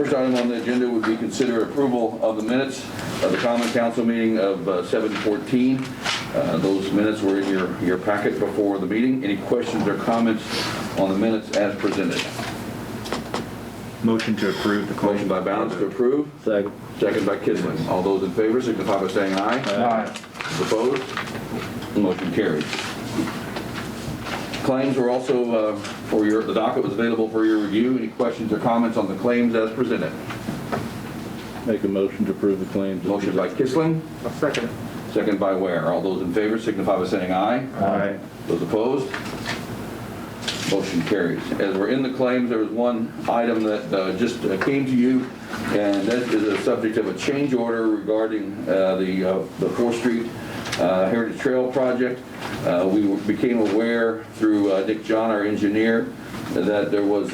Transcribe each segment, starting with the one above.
First item on the agenda would be consider approval of the minutes of the Common Council meeting of 7/14. Those minutes were in your packet before the meeting. Any questions or comments on the minutes as presented? Motion to approve the claim. Motion by Bounds to approve. Second. Second by Kisling. All those in favor signify by saying aye. Aye. Opposed? Motion carries. Claims were also the docket was available for your review. Any questions or comments on the claims as presented? Make a motion to approve the claims. Motion by Kisling. I'll second it. Second by Ware. All those in favor signify by saying aye. Aye. Those opposed? Motion carries. As we're in the claims, there was one item that just came to you, and that is a subject of a change order regarding the 4th Street Heritage Trail project. We became aware through Dick John, our engineer, that there was,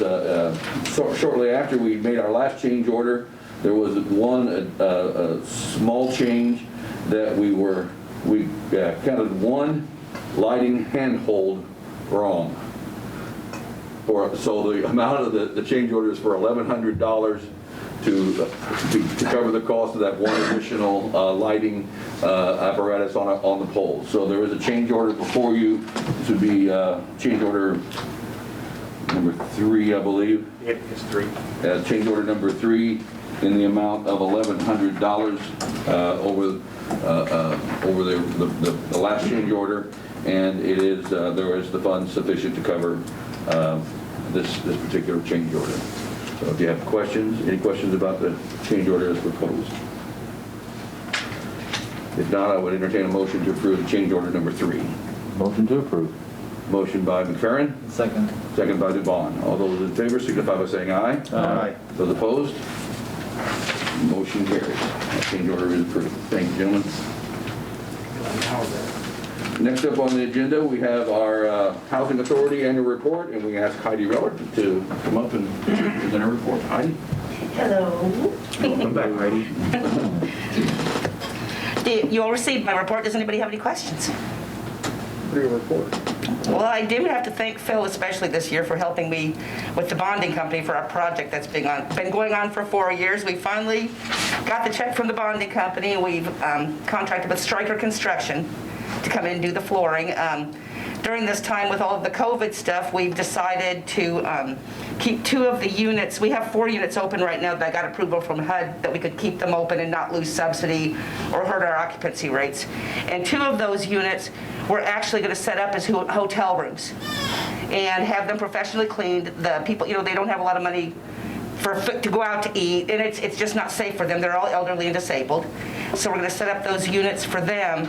shortly after we made our last change order, there was a small change that we counted one lighting handhold wrong. So the amount of the change order is for $1,100 to cover the cost of that one additional lighting apparatus on the pole. So there is a change order before you to be change order number 3, I believe. Yep, it's 3. Change order number 3 in the amount of $1,100 over the last change order, and it is there is the funds sufficient to cover this particular change order. So if you have questions, any questions about the change order as proposed? If not, I would entertain a motion to approve change order number 3. Motion to approve. Motion by McFerrin. Second. Second by Duvon. All those in favor signify by saying aye. Aye. Those opposed? Motion carries. That change order is approved. Thank you, gentlemen. Next up on the agenda, we have our Housing Authority annual report, and we ask Heidi Reller to come up and present her report. Heidi? Hello. Welcome back, Heidi. You all received my report. Does anybody have any questions? What are your report? Well, I do have to thank Phil, especially this year, for helping me with the bonding company for our project that's been going on for 4 years. We finally got the check from the bonding company, and we've contracted with Stryker Construction to come in and do the flooring. During this time with all of the COVID stuff, we've decided to keep 2 of the units. We have 4 units open right now that I got approval from HUD that we could keep them open and not lose subsidy or hurt our occupancy rates. And 2 of those units we're actually going to set up as hotel rooms and have them professionally cleaned. The people, they don't have a lot of money to go out to eat, and it's just not safe for them. They're all elderly and disabled. So we're going to set up those units for them,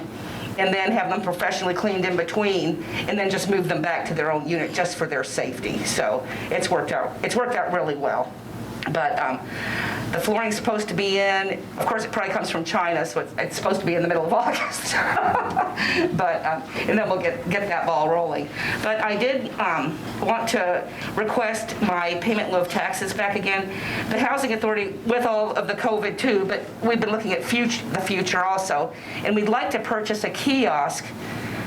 and then have them professionally cleaned in between, and then just move them back to their own unit just for their safety. So it's worked out really well. But the flooring's supposed to be in, of course it probably comes from China, so it's supposed to be in the middle of August. But and then we'll get that ball rolling. But I did want to request my payment in lieu of taxes back again. The Housing Authority, with all of the COVID too, but we've been looking at the future also, and we'd like to purchase a kiosk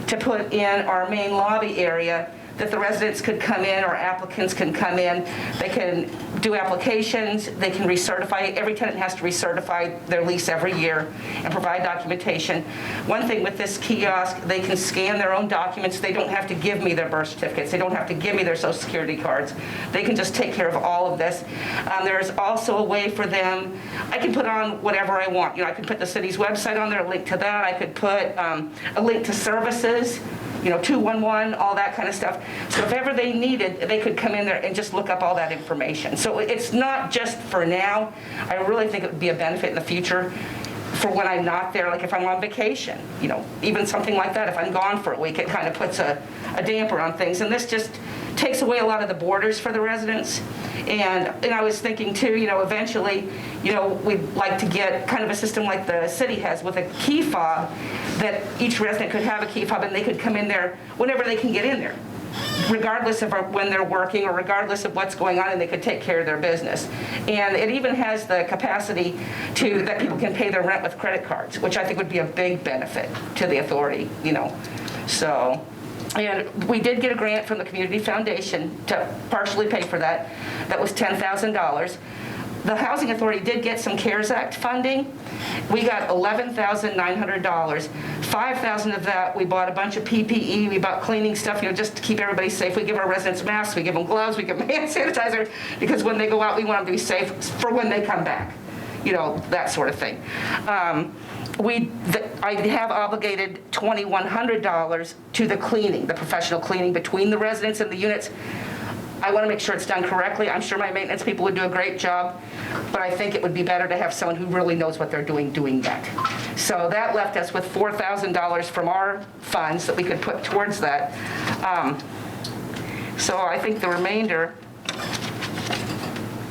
to put in our main lobby area that the residents could come in, or applicants can come in. They can do applications, they can recertify. Every tenant has to recertify their lease every year and provide documentation. One thing with this kiosk, they can scan their own documents. They don't have to give me their birth certificates. They don't have to give me their social security cards. They can just take care of all of this. There's also a way for them, I can put on whatever I want. I could put the city's website on there, a link to that. I could put a link to services, 211, all that kind of stuff. So if ever they needed, they could come in there and just look up all that information. So it's not just for now. I really think it would be a benefit in the future for when I'm not there, like if I'm on vacation, even something like that. If I'm gone for a week, it kind of puts a damper on things. And this just takes away a lot of the borders for the residents. And I was thinking too, eventually, we'd like to get kind of a system like the city has with a key fob, that each resident could have a key fob and they could come in there whenever they can get in there, regardless of when they're working or regardless of what's going on, and they could take care of their business. And it even has the capacity that people can pay their rent with credit cards, which I think would be a big benefit to the authority, So. And we did get a grant from the Community Foundation to partially pay for that. That was $10,000. the Housing Authority did get some CARES Act funding. We got $11,900. $5,000 of that, we bought a bunch of PPE, we bought cleaning stuff, just to keep everybody safe. We give our residents masks, we give them gloves, we give them hand sanitizer, because when they go out, we want them to be safe for when they come back, that sort of thing. I have obligated $2,100 to the cleaning, the professional cleaning between the residents and the units. I want to make sure it's done correctly. I'm sure my maintenance people would do a great job, but I think it would be better to have someone who really knows what they're doing that. So that left us with $4,000 from our funds that we could put towards that. So I think the remainder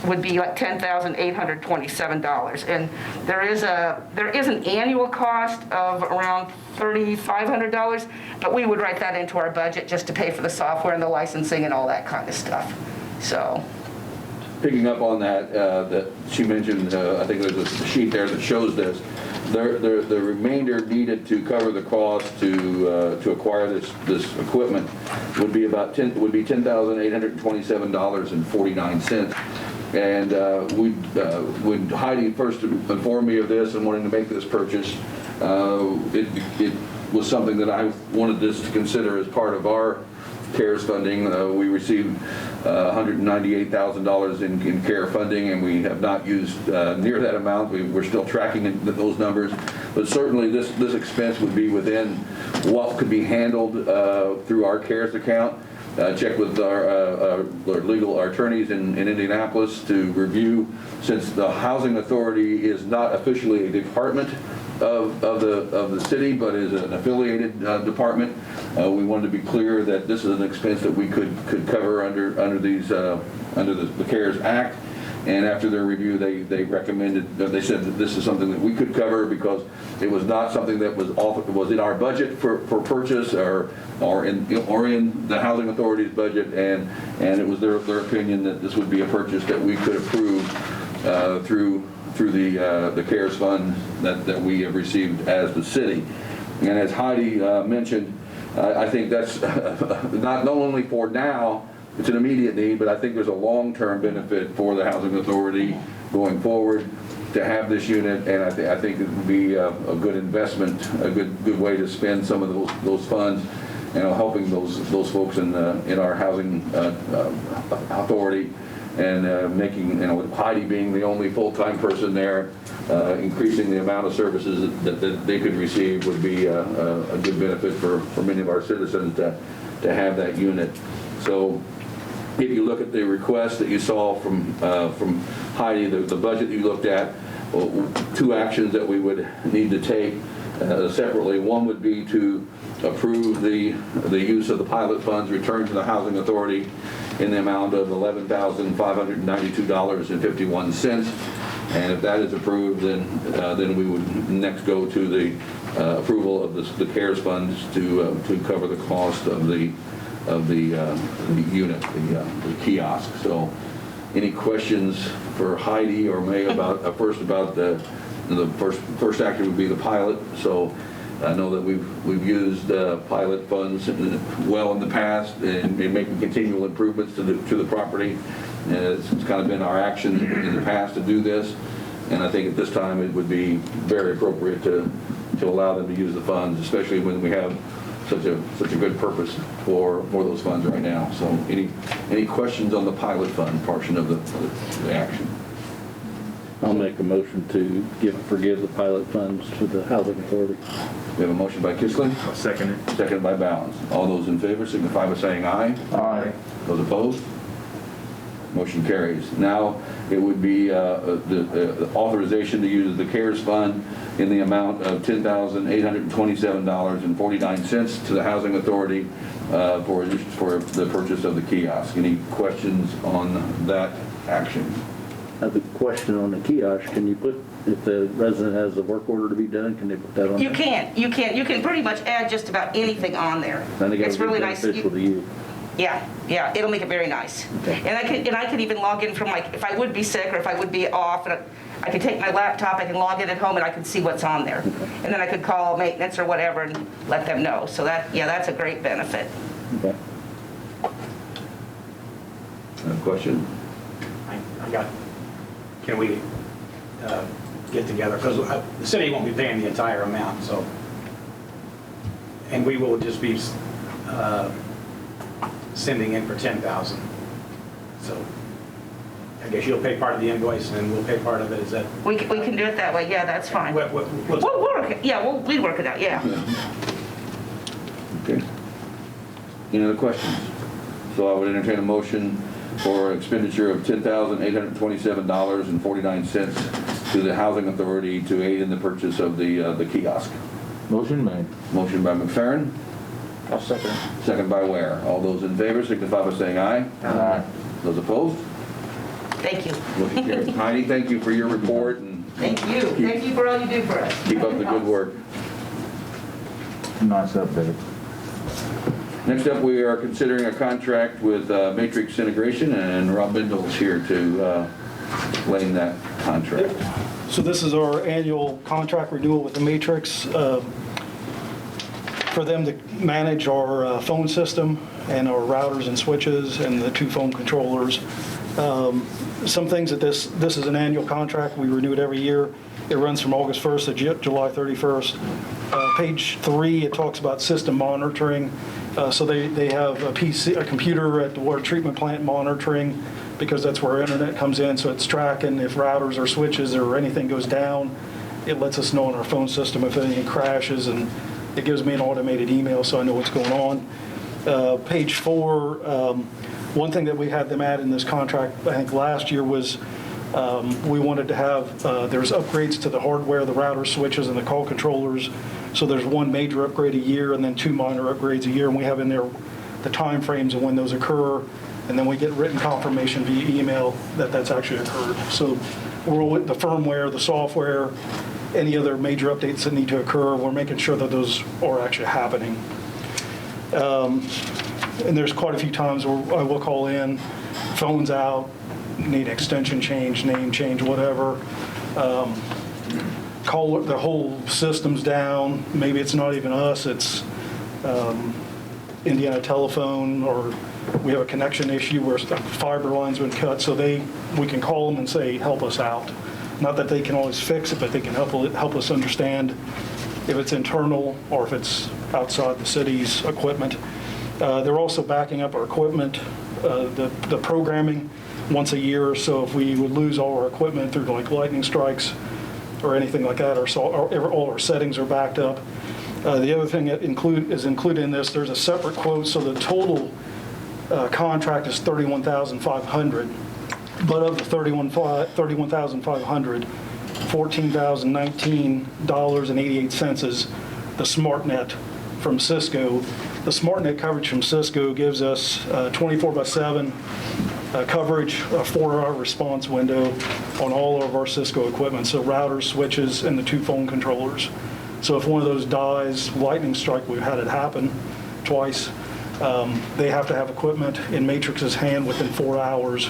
would be like $10,827. And there is an annual cost of around $3,500, but we would write that into our budget just to pay for the software and the licensing and all that kind of stuff. So, Picking up on that, that she mentioned, I think there's a sheet there that shows this. The remainder needed to cover the cost to acquire this equipment would be $10,827.49. And when Heidi first informed me of this and wanting to make this purchase, it was something that I wanted this to consider as part of our CARES funding. We received $198,000 in CARE funding, and we have not used near that amount. We're still tracking those numbers, but certainly this expense would be within what could be handled through our CARES account. Check with our legal attorneys in Indianapolis to review, since the Housing Authority is not officially a department of the city, but is an affiliated department. We wanted to be clear that this is an expense that we could cover under the CARES Act. And after their review, they recommended, they said that this is something that we could cover because it was not something that was in our budget for purchase or in the Housing Authority's budget, and it was their opinion that this would be a purchase that we could approve through the CARES fund that we have received as the city. And as Heidi mentioned, I think that's not only for now. It's an immediate need, but I think there's a long-term benefit for the Housing Authority going forward to have this unit, and I think it would be a good investment, a good way to spend some of those funds, helping those folks in our Housing Authority, and making, with Heidi being the only full-time person there, increasing the amount of services that they could receive would be a good benefit for many of our citizens to have that unit. So, if you look at the request that you saw from Heidi, the budget you looked at, two actions that we would need to take separately. One would be to approve the use of the pilot funds returned to the Housing Authority in the amount of $11,592.51. And if that is approved, then we would next go to the approval of the CARES funds to cover the cost of the unit, the kiosk. So, any questions for Heidi or May about the first action would be the pilot. So, I know that we've used pilot funds well in the past and making continual improvements to the property. And it's kind of been our action in the past to do this, and I think at this time it would be very appropriate to allow them to use the funds, especially when we have such a good purpose for those funds right now. So any questions on the pilot fund portion of the action? I'll make a motion to forgive the pilot funds to the Housing Authority. We have a motion by Kissling. I'll second it. Seconded by Balance. All those in favor signify by saying aye. Aye. Those opposed? Motion carries. Now, it would be the authorization to use the CARES fund in the amount of $10,827.49 to the Housing Authority for the purchase of the kiosk. Any questions on that action? I have a question on the kiosk. Can you put, if the resident has a work order to be done, can they put that on? You can pretty much add just about anything on there. It's really nice. Beneficial to you. Yeah, it'll make it very nice. Okay. And I could even log in from, like, if I would be sick or if I would be off, and I could take my laptop, I can log in at home and I can see what's on there. Okay. And then I could call maintenance or whatever and let them know. So that's a great benefit. Okay. Question? I got can we get together? Because the city won't be paying the entire amount, so. And we will just be sending in for $10,000. So I guess you'll pay part of the invoice and we'll pay part of it, is that? We can do it that way, yeah, that's fine. What's- We'll work it, yeah, we'll work it out, yeah. Okay. Any other questions? So I would entertain a motion for expenditure of $10,827.49 to the Housing Authority to aid in the purchase of the kiosk. Motion made. Motion by McFerrin, I'll second. second by Ware. All those in favor signify by saying aye. Aye. Those opposed? Thank you. Motion carries. Heidi, thank you for your report and Thank you for all you do for us. keep up the good work. Nice update. Next up, we are considering a contract with Matrix Integration, and Rob Bindle's here to explain that contract. So this is our annual contract renewal with the Matrix for them to manage our phone system and our routers and switches and the 2 phone controllers. Some things that this is an annual contract. We renew it every year. It runs from August 1st to July 31st. Page 3, it talks about system monitoring. So they have a computer at the water treatment plant monitoring, because that's where our internet comes in, so it's tracking if routers or switches or anything goes down. It lets us know on our phone system if anything crashes, and it gives me an automated email so I know what's going on. Page 4, one thing that we had them add in this contract, I think last year, was we wanted to have, there's upgrades to the hardware, the router switches and the call controllers. So there's 1 major upgrade a year and then 2 minor upgrades a year, and we have in there the time frames of when those occur, and then we get written confirmation via email that that's actually occurred. So we're with the firmware, the software, any other major updates that need to occur, we're making sure that those are actually happening. And there's quite a few times where I will call in, phone's out, need extension change, name change, whatever. Call the whole system's down. Maybe it's not even us, it's Indiana Telephone, or we have a connection issue where the fiber line's been cut, so we can call them and say, help us out. Not that they can always fix it, but they can help us understand if it's internal or if it's outside the city's equipment. They're also backing up our equipment, the programming once a year. So if we would lose all our equipment through like lightning strikes or anything like that, all our settings are backed up. The other thing that is included in this, there's a separate quote. So the total contract is $31,500, but of the $31,500, $14,019.88 is the SmartNet from Cisco. The SmartNet coverage from Cisco gives us 24/7 coverage, a 4-hour response window on all of our Cisco equipment, so routers, switches, and the 2 phone controllers. So if one of those dies, lightning strike, we've had it happen twice, they have to have equipment in Matrix's hand within 4 hours,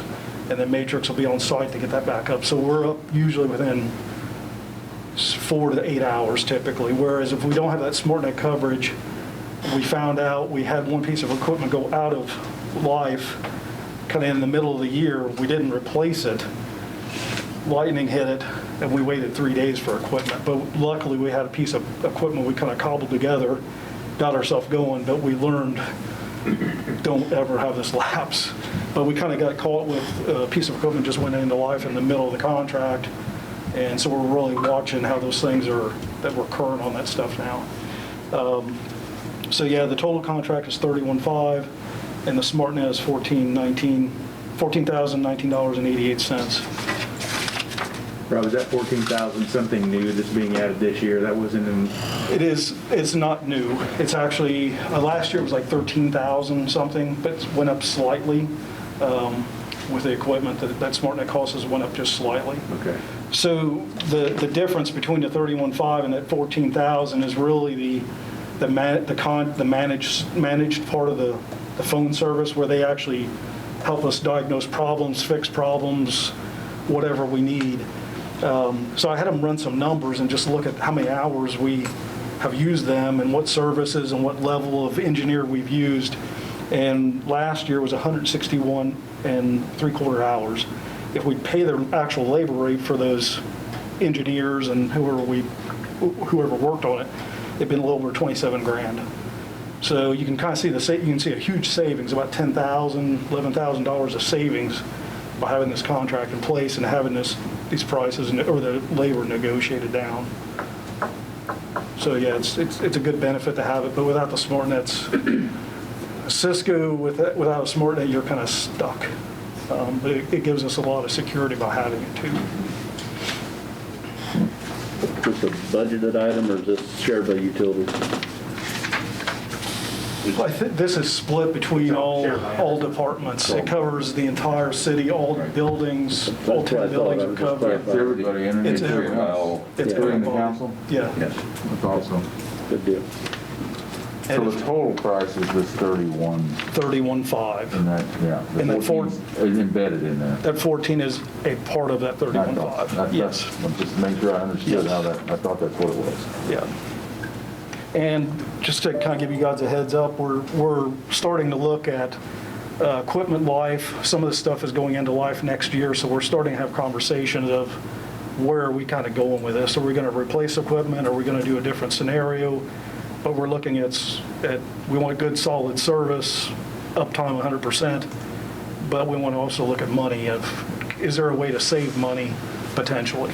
and then Matrix will be on site to get that back up. So we're up usually within 4 to 8 hours typically, whereas if we don't have that SmartNet coverage, we found out we had one piece of equipment go out of life kind of in the middle of the year. We didn't replace it. Lightning hit it, and we waited 3 days for equipment. But luckily, we had a piece of equipment we kind of cobbled together, got ourselves going, but we learned, don't ever have this lapse. But we kind of got caught with a piece of equipment just went into life in the middle of the contract. And so we're really watching how those things are, that we're current on that stuff now. So yeah, the total contract is $31,500, and the SmartNet is $14,019.88. Rob, is that 14,000 something new that's being added this year? That wasn't in... It is, it's not new. It's actually, last year it was like 13,000 something, but it went up slightly with the equipment. That SmartNet cost us went up just slightly. Okay. So the difference between the 31,500 and that 14,000 is really the managed part of the phone service, where they actually help us diagnose problems, fix problems, whatever we need. So I had them run some numbers and just look at how many hours we have used them and what services and what level of engineer we've used. And last year was 161 and 3/4 hours. if we pay their actual labor rate for those engineers and whoever worked on it, it'd been a little over 27 grand. So you can kind of see you can see a huge savings, about $10,000, $11,000 of savings by having this contract in place and having these prices or the labor negotiated down. So yeah, it's a good benefit to have it, but without the SmartNets, Cisco without a SmartNet, you're kind of stuck. But it gives us a lot of security by having it too. Is this a budgeted item or is this shared by utilities? I think this is split between all departments. It covers the entire city, all buildings, all 10 buildings are covered. It's everybody It's underneath your house. It's Including the everybody. council? Yeah. Yes. That's awesome. Good deal. So the total price is this 31, 31.5. and that, yeah. the And that 14 is embedded in there. That 14 is a part of that 31.5. Yes. Just to make sure I understood Yes. how that, I thought that's what it was. Yeah. And just to kind of give you guys a heads up, we're starting to look at equipment life. Some of the stuff is going into life next year, so we're starting to have conversations of where are we kind of going with this? Are we going to replace equipment? Are we going to do a different scenario? But we're looking at we want good solid service, uptime 100%, but we want to also look at money is there a way to save money potentially?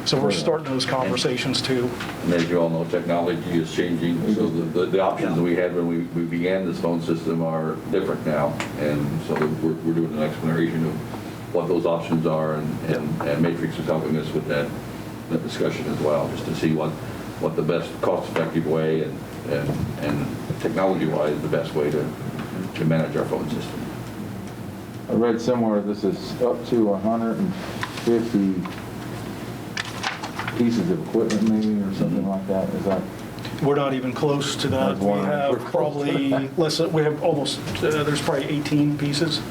So we're starting those conversations too. And as you all know, technology is changing, so the options that we had when we began this phone system are different now. And so we're doing an exploration of what those options are, and Matrix is helping us with that discussion as well, just to see what the best cost-effective way and technology-wise, the best way to manage our phone system. I read somewhere this is up to 150 pieces of equipment maybe, or something like that. Is that? We're not even close to that. That's We one. have probably we have almost, there's probably 18 pieces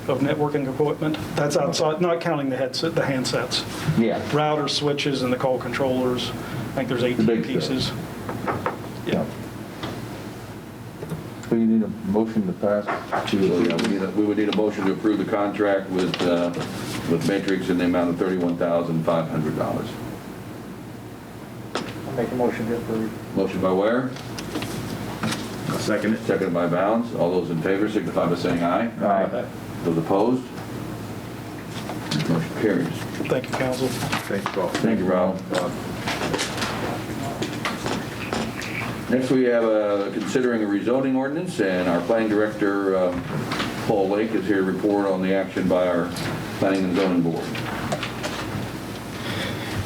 of networking equipment. That's outside, not counting the handsets. Yeah. Routers, switches, and the call controllers. I think there's 18 big pieces. Yeah. So you need a motion to pass So, yeah, we would need a motion to approve the contract with Matrix in the amount of $31,500. I'll make a motion to approve. Motion by Ware, I'll second it. seconded by Bounds. All those in favor signify by saying aye. Aye. Those opposed? Motion carries. Thank you, council. Thanks, Paul. Thank you, Rob. Next, we have considering a rezoning ordinance, and our planning director, Paul Lake, is here to report on the action by our planning and zoning board.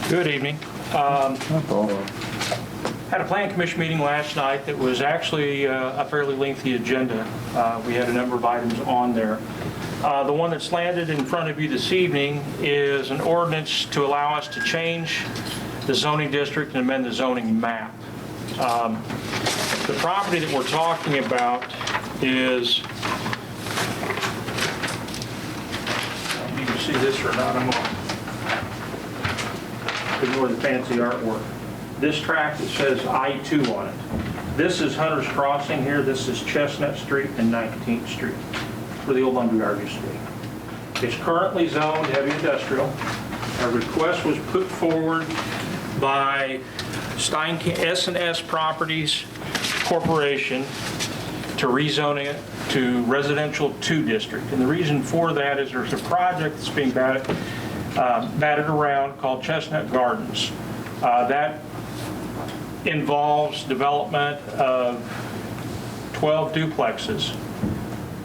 Good evening. Hi, Paul. Had a plan commission meeting last night that was actually a fairly lengthy agenda. We had a number of items on there. The one that's landed in front of you this evening is an ordinance to allow us to change the zoning district and amend the zoning map. The property that we're talking about is, you can see this or not, I'm on. Ignore the fancy artwork. This tract that says I-2 on it. This is Hunter's Crossing here, this is Chestnut Street and 19th Street, where the old lumberyard used to be. It's currently zoned heavy industrial. A request was put forward by S&S Properties Corporation to rezone it to residential 2 district. And the reason for that is there's a project that's being batted around called Chestnut Gardens. That involves development of 12 duplexes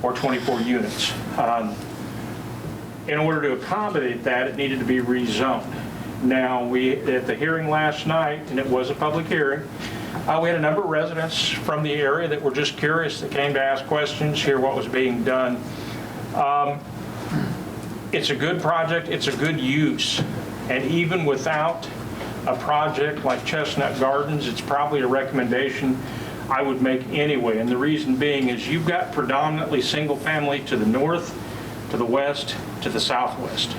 or 24 units. In order to accommodate that, it needed to be rezoned. Now, at the hearing last night, and it was a public hearing, we had a number of residents from the area that were just curious, that came to ask questions, hear what was being done. It's a good project, it's a good use, and even without a project like Chestnut Gardens, it's probably a recommendation I would make anyway. And the reason being is you've got predominantly single family to the north, to the west, to the southwest.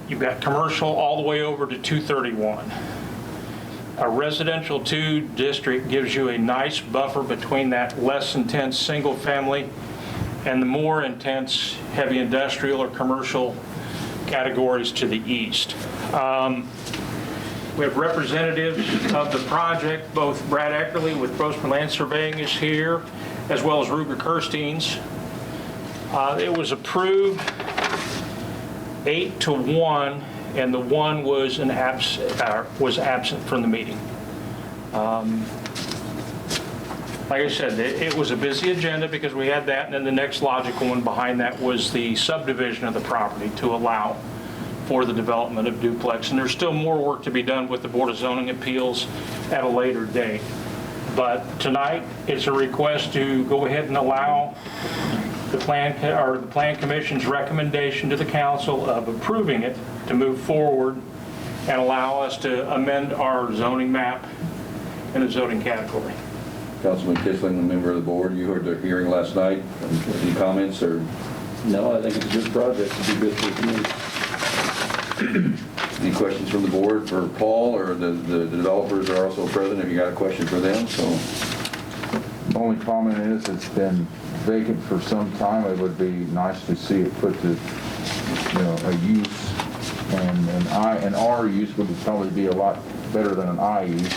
You've got commercial all the way over to 231. A residential 2 district gives you a nice buffer between that less intense single family and the more intense heavy industrial or commercial categories to the east. We have representatives of the project, both Brad Eckerly with Grossman Land Surveying is here, as well as Ruger Kirsteins. It was approved 8-1, and the one was absent from the meeting. Like I said, it was a busy agenda because we had that, and then the next logical one behind that was the subdivision of the property to allow for the development of duplex. And there's still more work to be done with the Board of Zoning Appeals at a later date. But tonight, it's a request to go ahead and allow the Plan Commission's recommendation to the council of approving it to move forward and allow us to amend our zoning map in the zoning category. Councilman Kissling, a member of the board, you heard the hearing last night. Any comments or? No, I think it's a good project. It'd be good for the community. Any questions from the board for Paul, or the developers are also present if you got a question for them? So, Only comment is it's been vacant for some time. It would be nice to see it put to, a use, and an R use would probably be a lot better than an I use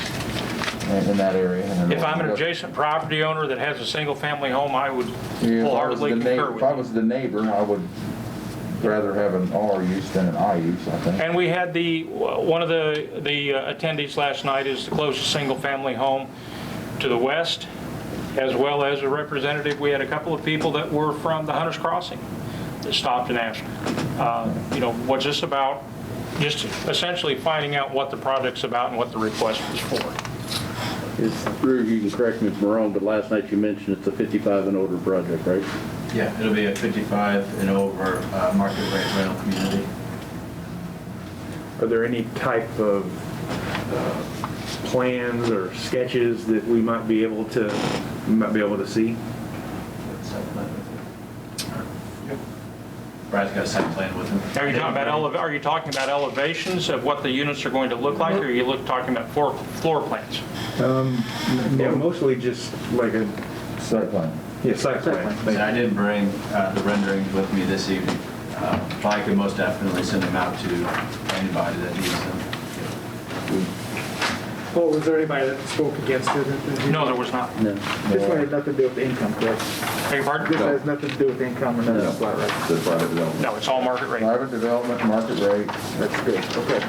in that area. And If I'm an adjacent property owner that has a single-family home, I would if wholeheartedly concur with I you. was the neighbor, I would rather have an R use than an I use, I think. And we had one of the attendees last night is the closest single-family home to the west, as well as a representative. We had a couple of people that were from the Hunters Crossing that stopped and asked, what's this about? Just essentially finding out what the project's about and what the request was for. Drew, you can correct me if I'm wrong, but last night you mentioned it's a 55 and older project, right? Yeah, it'll be a 55 and over market rate rental community. Are there any type of plans or sketches that we might be able to see? Brad's got a site plan with him. Are you talking about elevations of what the units are going to look like, or are you talking about floor plans? Yeah, mostly just like a Site plan. site plan. And I didn't bring the renderings with me this evening, but I could most definitely send them out to anybody that needs them. Well, was there anybody that spoke against it? No, there was not. No. This one had nothing to do with income, correct? Beg your pardon? This has nothing to do with income or nothing like that, right? the private development. No, it's all market rate. Private development, market rate. That's good, okay.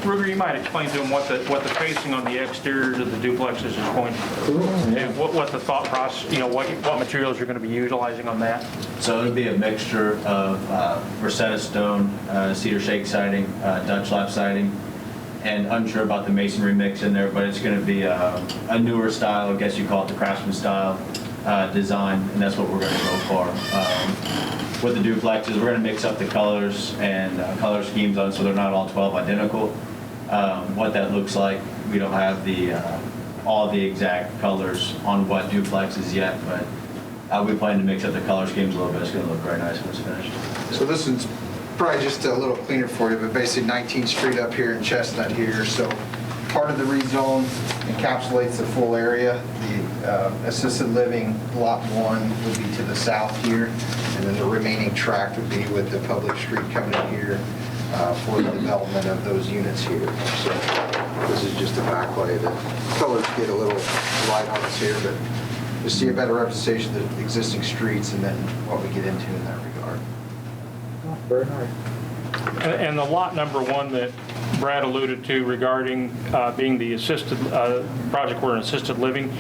Ruger, you might explain to them what the facing on the exterior of the duplexes is going to be, and what the thought process, what materials you're going to be utilizing on that. So it'll be a mixture of Rosetta Stone, cedar shake siding, Dutch lap siding, and unsure about the masonry mix in there, but it's going to be a newer style, I guess you call it the craftsman style design, and that's what we're going to go for. With the duplexes, we're going to mix up the colors and color schemes on so they're not all 12 identical. What that looks like, we don't have all the exact colors on what duplexes yet, but we plan to mix up the color schemes a little bit. It's going to look very nice when it's finished. So this one's probably just a little cleaner for you, but basically 19th Street up here and Chestnut here. So part of the rezone encapsulates the full area. The assisted living lot 1 would be to the south here, and then the remaining tract would be with the public street coming in here for the development of those units here. So this is just a backlay. The colors get a little light on us here, but just see a better representation of the existing streets and then what we get into in that regard. Very nice. And the lot number 1 that Brad alluded to regarding being the assisted project where an assisted living,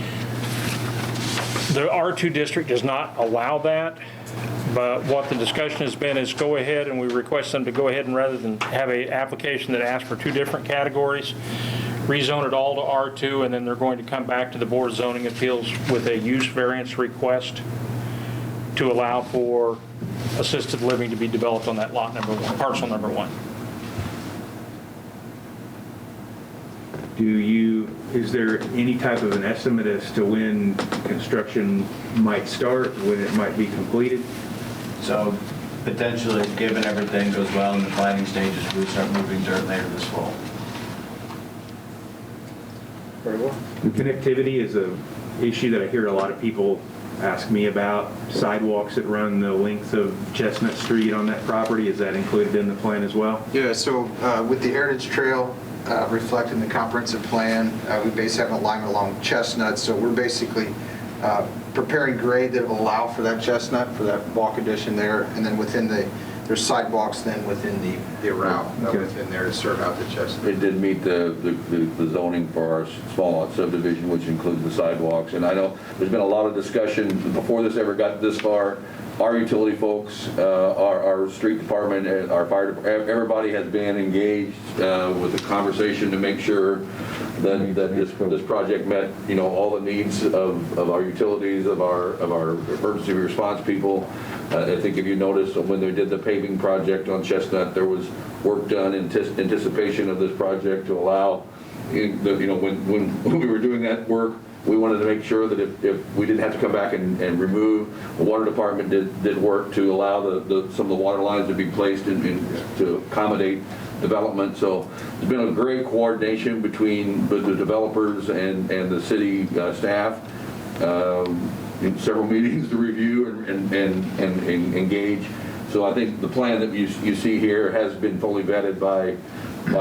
the R2 district does not allow that, but what the discussion has been is go ahead and we request them to go ahead and rather than have an application that asks for 2 different categories, rezone it all to R2, and then they're going to come back to the Board of Zoning Appeals with a use variance request to allow for assisted living to be developed on that lot number 1, parcel number 1. Is there any type of an estimate as to when construction might start, when it might be completed? So potentially, given everything goes well in the planning stages, we start moving dirt later this fall. Very well. Connectivity is a issue that I hear a lot of people ask me about sidewalks that run the length of Chestnut Street on that property. Is that included in the plan as well? Yeah, so with the Heritage Trail reflected in the comprehensive plan, we basically have an alignment along Chestnut, so we're basically preparing grade that will allow for that Chestnut, for that walk addition there, and then within there's sidewalks then within the route within there to serve out the Chestnut. It did meet the zoning for our small lot subdivision, which includes the sidewalks. And I know there's been a lot of discussion before this ever got this far. Our utility folks, our street department, our fire department, everybody has been engaged with the conversation to make sure that this project met, all the needs of our utilities, of our emergency response people. I think if you noticed when they did the paving project on Chestnut, there was work done in anticipation of this project to allow, when we were doing that work, we wanted to make sure that if we didn't have to come back and remove, the water department did work to allow some of the water lines to be placed to accommodate development. So there's been a great coordination between the developers and the city staff. In several meetings to review and engage. So I think the plan that you see here has been fully vetted by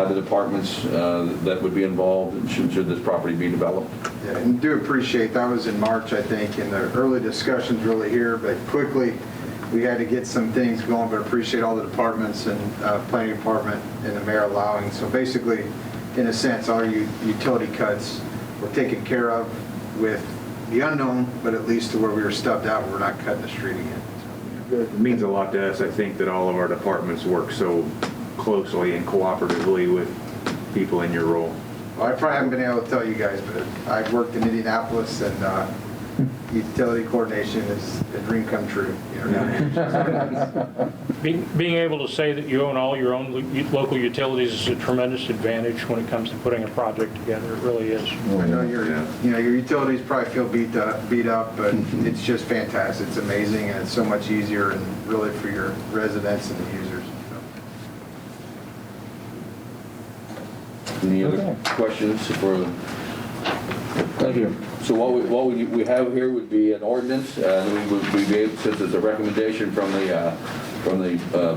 the departments that would be involved should this property be developed. Yeah, and do appreciate, that was in March, I think, in the early discussions really here, but quickly we had to get some things going, but appreciate all the departments and planning department and the mayor allowing. So basically, in a sense, all utility cuts were taken care of with the unknown, but at least to where we were stubbed out, we're not cutting the street again. It means a lot to us, I think, that all of our departments work so closely and cooperatively with people in your role. Well, I probably haven't been able to tell you guys, but I've worked in Indianapolis, and utility coordination is a dream come true. Being able to say that you own all your own local utilities is a tremendous advantage when it comes to putting a project together. It really is. I know your utilities probably feel beat up, but it's just fantastic. It's amazing, and it's so much easier, and really for your residents and the users. Any other questions for? Thank you. So what we have here would be an ordinance. We gave, since it's a recommendation from the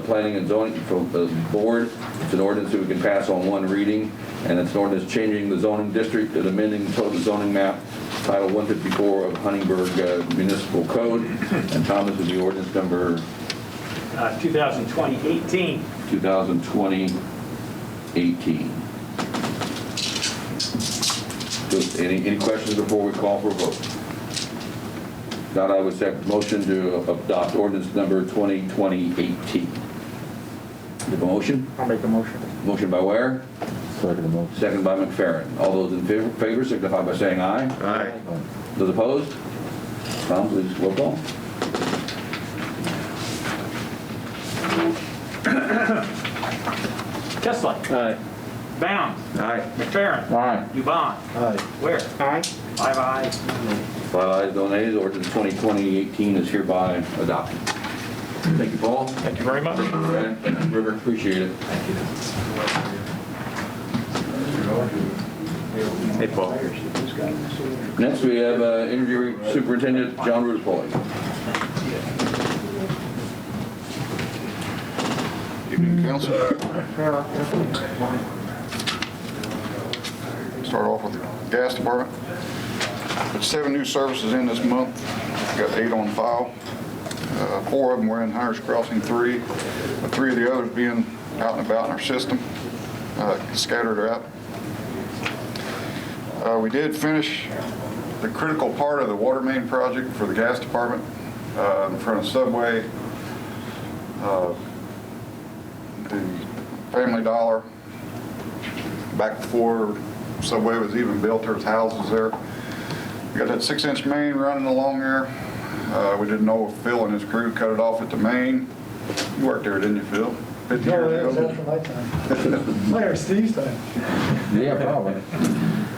planning and zoning from the board, it's an ordinance that we can pass on one reading, and it's an ordinance changing the zoning district and amending the total zoning map, Title 154 of Huntingburg Municipal Code. And Thomas is the ordinance number 2020-18. 2020-18. Any questions before we call for a vote? Not, I would accept motion to adopt ordinance number 2020-18. You have a motion? I'll make a motion. Motion by Ware, Second motion. second by McFerrin. All those in favor signify by saying aye. Aye. Those opposed? Tom, please roll call. Chesley. Aye. Bound. Aye. McFerrin. Aye. Dubon. Aye. Ware. Aye. 5 ayes. 5 ayes, no nays. Ordinance 2020-18 is hereby adopted. Thank you, Paul. Thank you very much. Brad, River, appreciate it. Hey, Paul. Next, we have Energy Superintendent John Rutherford. Evening, Council. Start off with the gas department. Put 7 new services in this month. Got 8 on file. 4 of them were in Hunter's Crossing 3, with 3 of the others being out and about in our system, scattered out. We did finish the critical part of the water main project for the gas department in front of Subway, the Family Dollar. Back before Subway was even built, there was houses there. We got that 6-inch main running along there. We didn't know if Phil and his crew cut it off at the main. You worked there, didn't you, Phil? 50 years ago. my time. Later, Steve's time. Yeah, probably.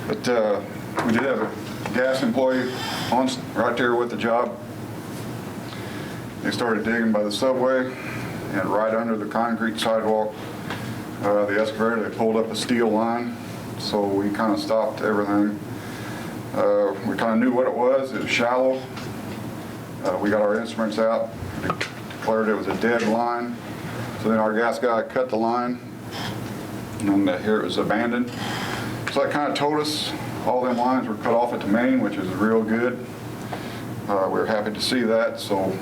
But we did have a gas employee on right there with the job. They started digging by the Subway and right under the concrete sidewalk, the excavator, they pulled up a steel line. So we kind of stopped everything. We kind of knew what it was. It was shallow. We got our instruments out, declared it was a dead line. So then our gas guy cut the line, and here it was abandoned. So that kind of told us all them lines were cut off at the main, which is real good. We were happy to see that, so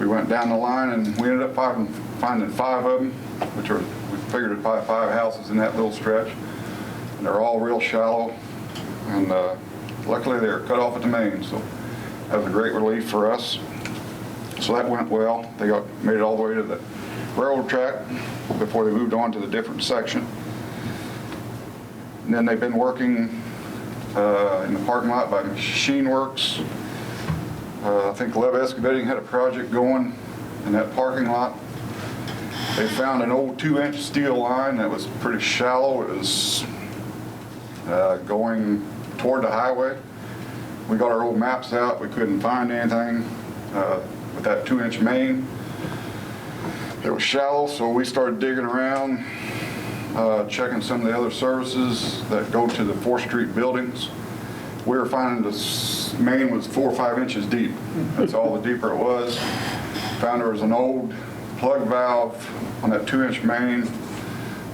we went down the line and we ended up finding 5 of them, which are, we figured it'd probably 5 houses in that little stretch. And they're all real shallow, and luckily they were cut off at the main, so that was a great relief for us. So that went well. They made it all the way to the railroad track before they moved on to the different section. And then they've been working in the parking lot by Machine Works. I think Lev Excavating had a project going in that parking lot. They found an old 2-inch steel line that was pretty shallow. It was going toward the highway. We got our old maps out. We couldn't find anything with that 2-inch main. It was shallow, so we started digging around, checking some of the other services that go to the 4th Street buildings. We were finding the main was 4 or 5 inches deep. That's all the deeper it was. Found there was an old plug valve on that 2-inch main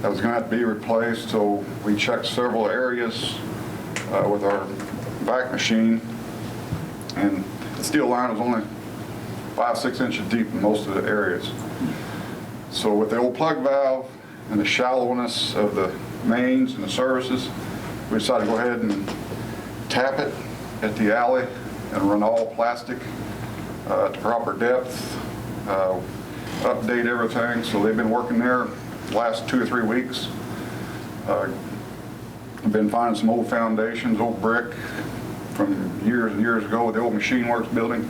that was going to have to be replaced, so we checked several areas with our vac machine, and the steel line was only 5-6 inches deep in most of the areas. So with the old plug valve and the shallowness of the mains and the services, we decided to go ahead and tap it at the alley and run all plastic to proper depth, update everything. So they've been working there the last 2 or 3 weeks. I've been finding some old foundations, old brick from years and years ago with the old Machine Works building.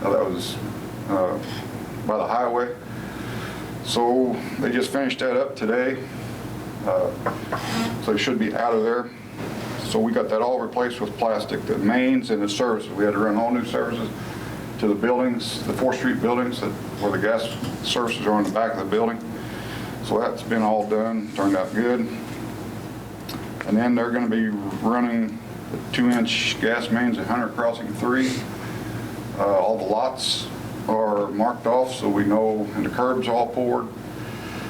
That was by the highway. So they just finished that up today. So it should be out of there. So we got that all replaced with plastic, the mains and the services. We had to run all new services to the buildings, the 4th Street buildings where the gas services are on the back of the building. So that's been all done, turned out good. And then they're going to be running the 2-inch gas mains at Hunter Crossing 3. All the lots are marked off so we know, and the curbs all poured.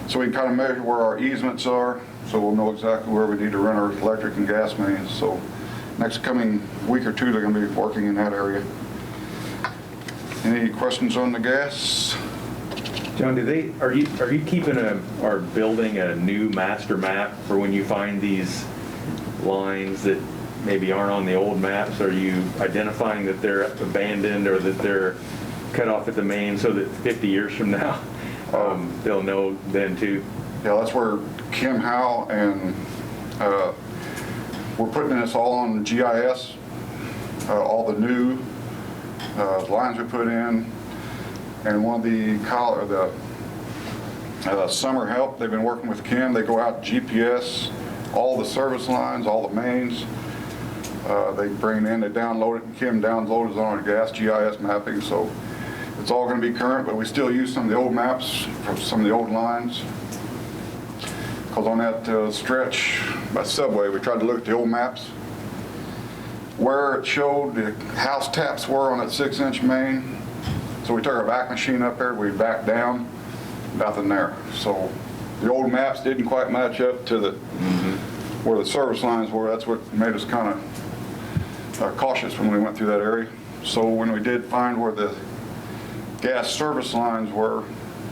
So we can kind of measure where our easements are, so we'll know exactly where we need to run our electric and gas mains. So next coming week or 2, they're going to be working in that area. Any questions on the gas? John, are you keeping or building a new master map for when you find these lines that maybe aren't on the old maps? Are you identifying that they're abandoned or that they're cut off at the main so that 50 years from now they'll know then too? Yeah, that's where Kim Howe and we're putting this all on GIS, all the new lines we put in, and one of the summer help, they've been working with Kim. They go out GPS, all the service lines, all the mains. They bring it in, they download it, and Kim downloads it on our gas GIS mapping, so it's all going to be current, but we still use some of the old maps from some of the old lines. Because on that stretch by Subway, we tried to look at the old maps where it showed the house taps were on that 6-inch main. So we took our vac machine up there, we backed down, nothing there. So the old maps didn't quite match up to the where the service lines were. That's what made us kind of cautious when we went through that area. So when we did find where the gas service lines were,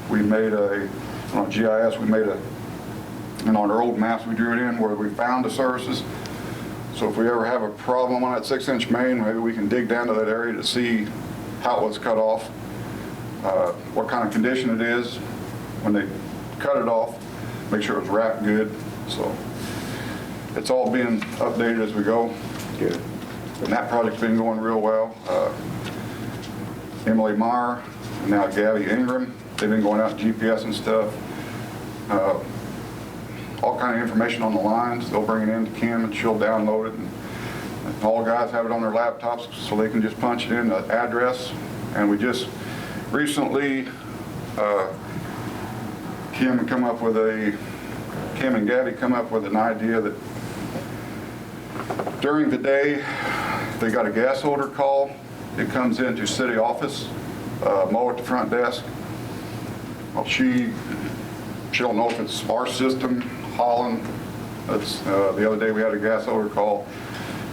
we made on GIS, and on our old maps, we drew it in where we found the services. So if we ever have a problem on that 6-inch main, maybe we can dig down to that area to see how it was cut off, what kind of condition it is when they cut it off, make sure it was wrapped good. So it's all being updated as we go. Good. And that project's been going real well. Emily Meyer and now Gabby Ingram, they've been going out GPS and stuff. All kind of information on the lines. They'll bring it in to Kim and she'll download it. And all the guys have it on their laptops so they can just punch it in, the address. And we just recently, Kim and Gabby come up with an idea that during the day, if they got a gas holder call, it comes into city office, Mo at the front desk. Well, she don't know if it's our system, Holland. That's, the other day we had a gas odor call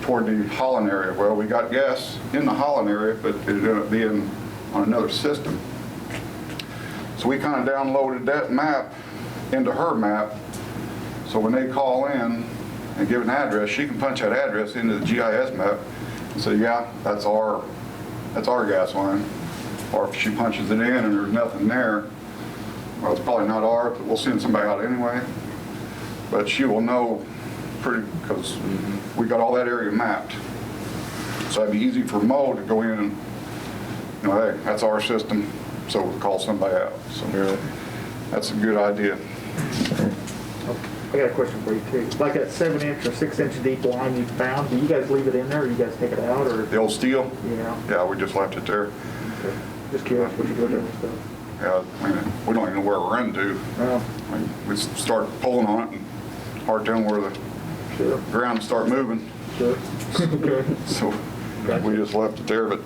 toward the Holland area. Well, we got gas in the Holland area, but it ended up being on another system. So we kind of downloaded that map into her map. So when they call in and give an address, she can punch that address into the GIS map and say, yeah, that's our gas line. Or if she punches it in and there's nothing there, well, it's probably not ours, but we'll send somebody out anyway. But she will know pretty, because we got all that area mapped. So it'd be easy for Mo to go in and, you know, hey, that's our system, so we'll call somebody out. So that's a good idea. I got a question for you too. Like that 7-inch or 6-inch deep line you found, do you guys leave it in there or you guys take it out or? The old steel? Yeah. Yeah, we just left it there. Okay. Just curious what you do with that stuff. Yeah, I mean, we don't even know where we're running to. Oh, I mean, we start pulling on it and hard telling where the sure, ground start moving. sure. Okay. So we just left it there, but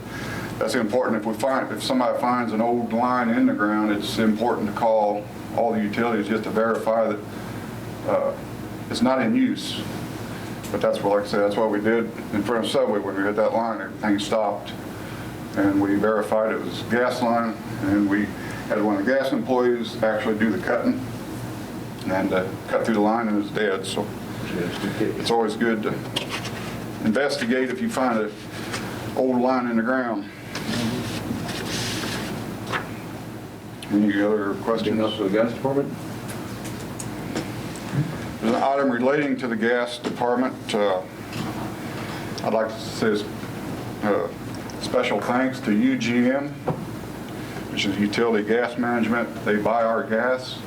that's important. If somebody finds an old line in the ground, it's important to call all the utilities just to verify that it's not in use. But that's what, like I said, that's what we did in front of Subway when we hit that line. Everything stopped, and we verified it was a gas line, and we had one of the gas employees actually do the cutting and cut through the line, and it's dead. So it's always good to investigate if you find an old line in the ground. Any other questions? Anything else for the gas department? There's an item relating to the gas department. I'd like to say special thanks to UGM, which is Utility Gas Management. They buy our gas.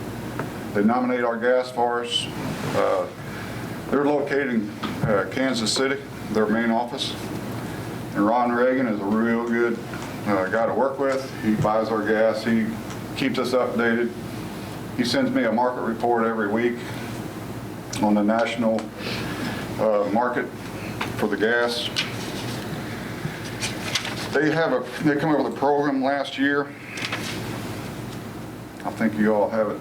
They nominate our gas for us. They're located in Kansas City, their main office. And Ron Reagan is a real good guy to work with. He buys our gas. He keeps us updated. He sends me a market report every week on the national market for the gas. They come up with a program last year. I think you all have it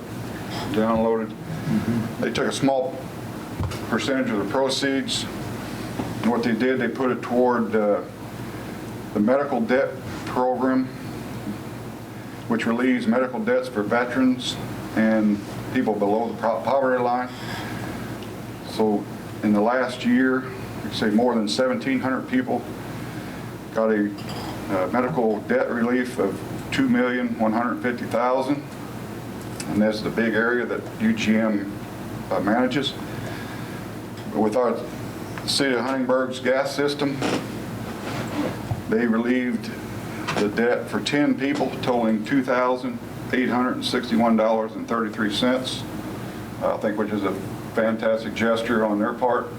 downloaded. They took a small percentage of the proceeds, and what they did, they put it toward the medical debt program, which relieves medical debts for veterans and people below the poverty line. So in the last year, I'd say more than 1,700 people got a medical debt relief of $2,150,000, and that's the big area that UGM manages. With our city of Huntingburg's gas system, they relieved the debt for 10 people totaling $2,861.33, I think, which is a fantastic gesture on their part.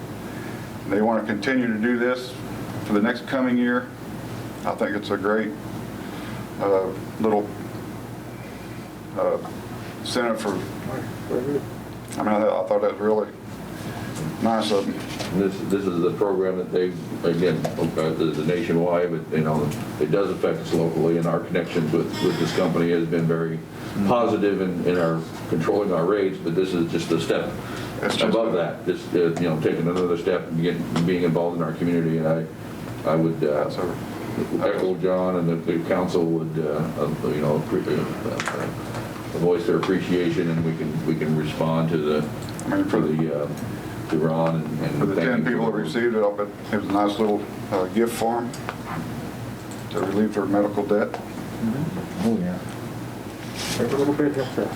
They want to continue to do this for the next coming year. I think it's a great little incentive for, I thought that was really nice of them. This is the program that they, again, the nationwide, but you know, it does affect us locally, and our connections with this company has been very positive in our controlling our rates, but this is just a step above that. Just you know, taking another step and being involved in our community, and I would echo John, and the council would you know, voice their appreciation, and we can respond to the to Ron and for the 10 people that received it, but it was a nice little gift for them to relieve their medical debt. Oh, yeah. Every little bit helps out.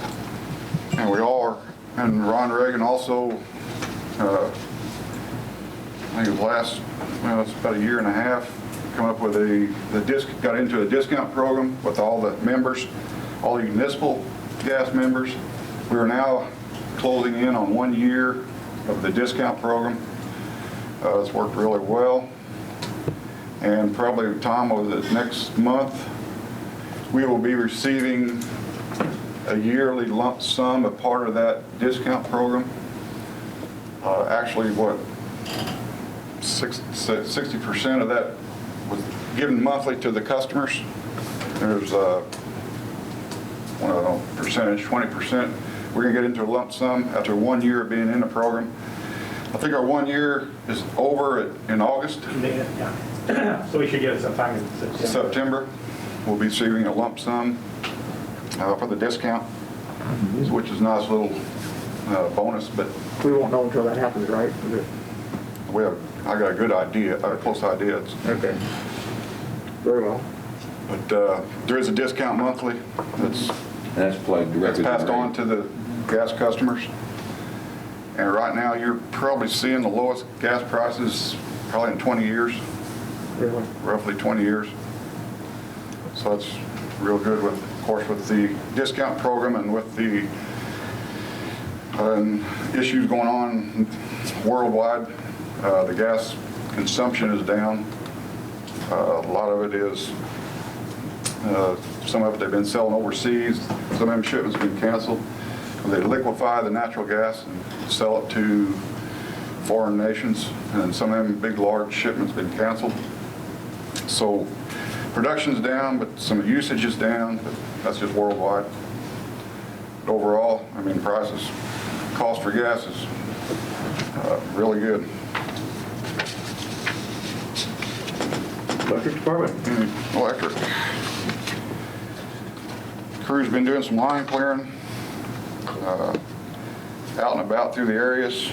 And we all are. And Ron Reagan also, I think it was it's about a year and a half, come up with got into a discount program with all the members, all the municipal gas members. We are now closing in on 1 year of the discount program. It's worked really well. And probably, Tom, over the next month, we will be receiving a yearly lump sum, a part of that discount program. Actually, what, 60% of that was given monthly to the customers. There's a, I don't know, percentage, 20%. We're gonna get into a lump sum after 1 year of being in the program. I think our 1 year is over in August. Yeah. So we should get it sometime in September. September, we'll be receiving a lump sum for the discount, which is a nice little bonus, but We won't know until that happens, right? I got a good idea, a close idea. Okay. Very well. But there is a discount monthly that's That's applied directly. passed on to the gas customers. And right now, you're probably seeing the lowest gas prices probably in 20 years, Really? roughly 20 years. So that's real good with, of course, with the discount program and with the issues going on worldwide. The gas consumption is down. A lot of it is, some of it they've been selling overseas. Some of them shipments have been canceled. They liquefy the natural gas and sell it to foreign nations. And some of them big, large shipments have been canceled. So production's down, but some usage is down. But that's just worldwide. But overall, I mean, prices, cost for gas is really good. Electric department? Electric. Crew's been doing some line clearing out and about through the areas.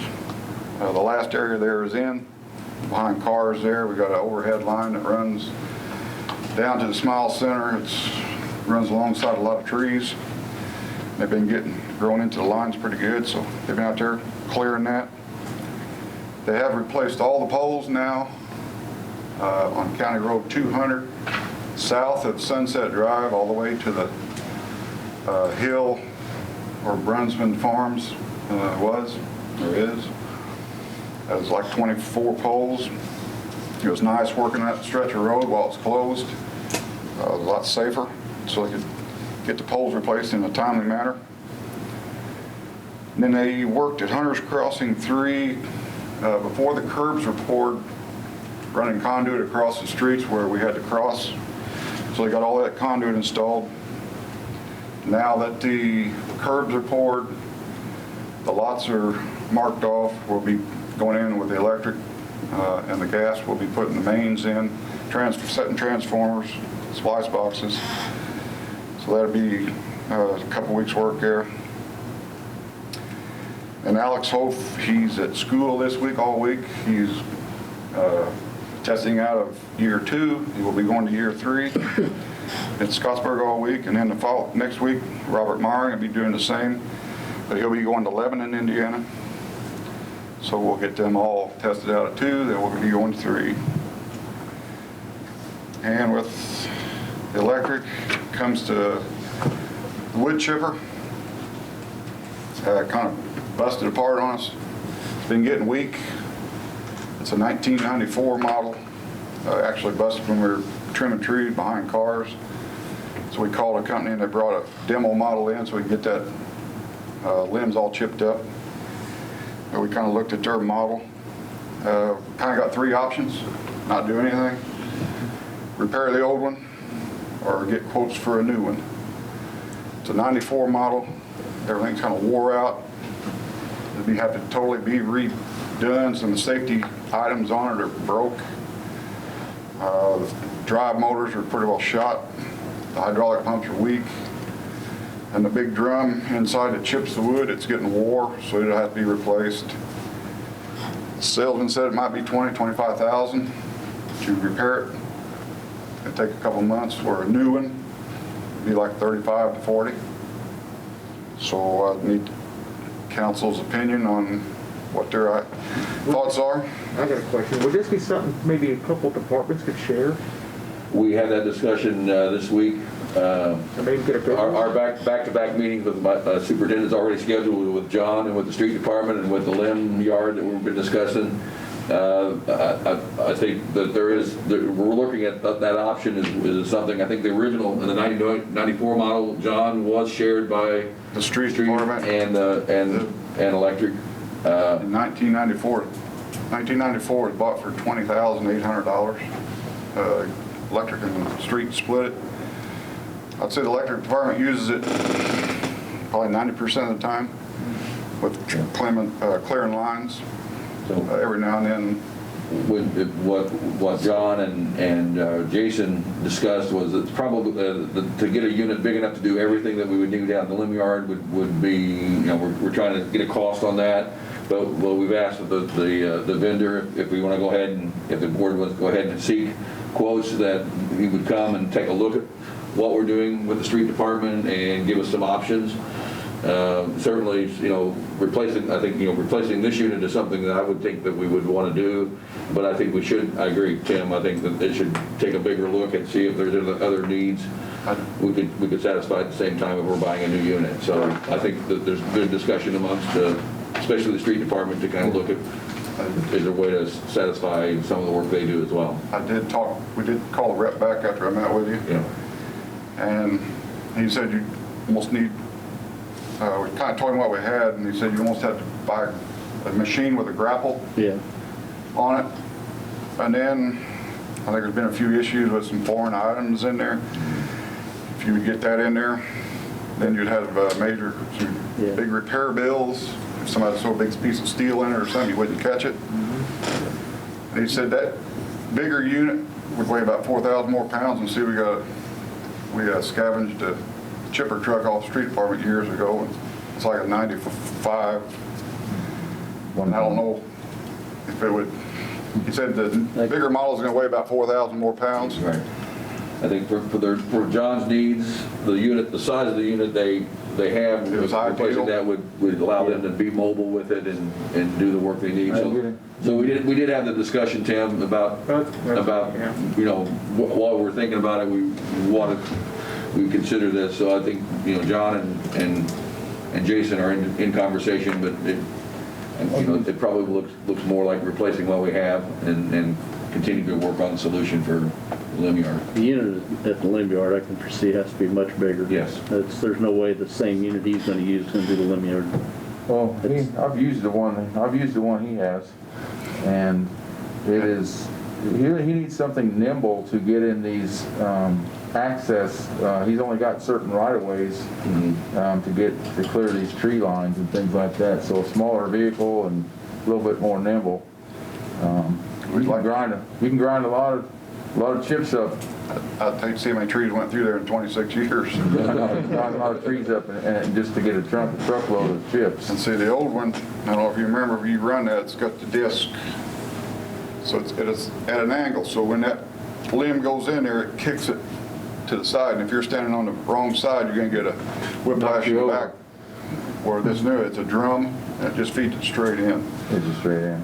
The last area there is in, behind cars there. We got an overhead line that runs down to the Smile Center. It runs alongside a lot of trees. They've been growing into the lines pretty good, so they've been out there clearing that. They have replaced all the poles now on County Road 200, south of Sunset Drive, all the way to the hill where Brunsman Farms was, or is. It was like 24 poles. It was nice working that stretch of road while it's closed. It was a lot safer, so they could get the poles replaced in a timely manner. And then they worked at Hunter's Crossing 3 before the curbs were poured, running conduit across the streets where we had to cross. So they got all that conduit installed. Now that the curbs are poured, the lots are marked off, we'll be going in with the electric and the gas. We'll be putting the mains in, setting transformers, splice boxes. So that'll be a couple weeks work there. And Alex Hof, he's at school this week, all week. He's testing out of year 2. He will be going to year 3 in Scottsburg all week. And then next week, Robert Meyer will be doing the same, but he'll be going to Lebanon, Indiana. So we'll get them all tested out at 2, then we'll be going to 3. And with the electric comes to the wood chipper. Kind of busted apart on us. It's been getting weak. It's a 1994 model. Actually busted when we were trimming trees behind cars. So we called a company and they brought a demo model in so we could get that limbs all chipped up. And we kind of looked at their model. Kind of got 3 options: not do anything, repair the old one, or get quotes for a new one. It's a 94 model. Everything's kind of wore out. It'd have to totally be redone. Some of the safety items on it are broke. The drive motors are pretty well shot. The hydraulic pumps are weak. And the big drum inside that chips the wood, it's getting wore, so it'll have to be replaced. The salesman said it might be $20,000 to $25,000 to repair it. It'd take a couple months. For a new one, it'd be like $35,000 to $40,000. So I need council's opinion on what their thoughts are. I got a question. Would this be something maybe a couple departments could share? We had that discussion this week. Maybe get a bid? Our back-to-back meetings with my superintendent's already scheduled with John and with the street department and with the limb yard that we've been discussing. I think that we're looking at that option is something. I think the original, the 94 model, John, was shared by the street department and electric. In 1994 was bought for $20,800. electric and street split it. I'd say the electric department uses it probably 90% of the time with clearing lines. Every now and then. What John and Jason discussed was it's probably to get a unit big enough to do everything that we would need down in the limb yard would be, you know, we're trying to get a cost on that. But well, we've asked the vendor if we want to go ahead and if the board wants to go ahead and seek quotes that he would come and take a look at what we're doing with the street department and give us some options. Certainly, you know, replacing this unit is something that I would think that we would want to do, but I think we should, I agree, Tim, I think that they should take a bigger look and see if there's other needs we could satisfy at the same time if we're buying a new unit. So I think that there's good discussion amongst, especially the street department, to kind of look at, is there a way to satisfy some of the work they do as well. We did call the rep back after I met with you. Yeah. And he said you almost need, we kind of told him what we had, and he said you almost have to buy a machine with a grapple on it. And then I think there's been a few issues with some foreign items in there. If you would get that in there, then you'd have some big repair bills. If somebody threw a big piece of steel in it or something, you wouldn't catch it. And he said that bigger unit would weigh about 4,000 more pounds. And see, we scavenged a chipper truck off the street department years ago, and it's like a 95. And I don't know if it would, he said the bigger model is going to weigh about 4,000 more pounds. Right. I think for John's needs, the size of the unit they have, replacing that would allow them to be mobile with it and do the work they need. So we did have the discussion, Tim, about you know, while we're thinking about it, we consider this. So I think, you know, John and Jason are in conversation, but it probably looks more like replacing what we have and continue to work on the solution for the limb yard. The unit at the limb yard, I can foresee has to be much bigger. Yes. There's no way the same unit he's going to use is going to do the limb yard. Well, I've used the one he has, and it is, he needs something nimble to get in these access. He's only got certain right-of-ways to clear these tree lines and things like that. So a smaller vehicle and a little bit more nimble. You can grind a lot of chips up. I'd hate to see how many trees went through there in 26 years. Grind a lot of trees up and just to get a truckload of chips. And see, the old one, I don't know if you remember, if you run that, it's got the disc. So it is at an angle. So when that limb goes in there, it kicks it to the side. And if you're standing on the wrong side, you're going to get a whiplash in the back. Where this new, it's a drum, and it just feeds it straight in. It's just straight in.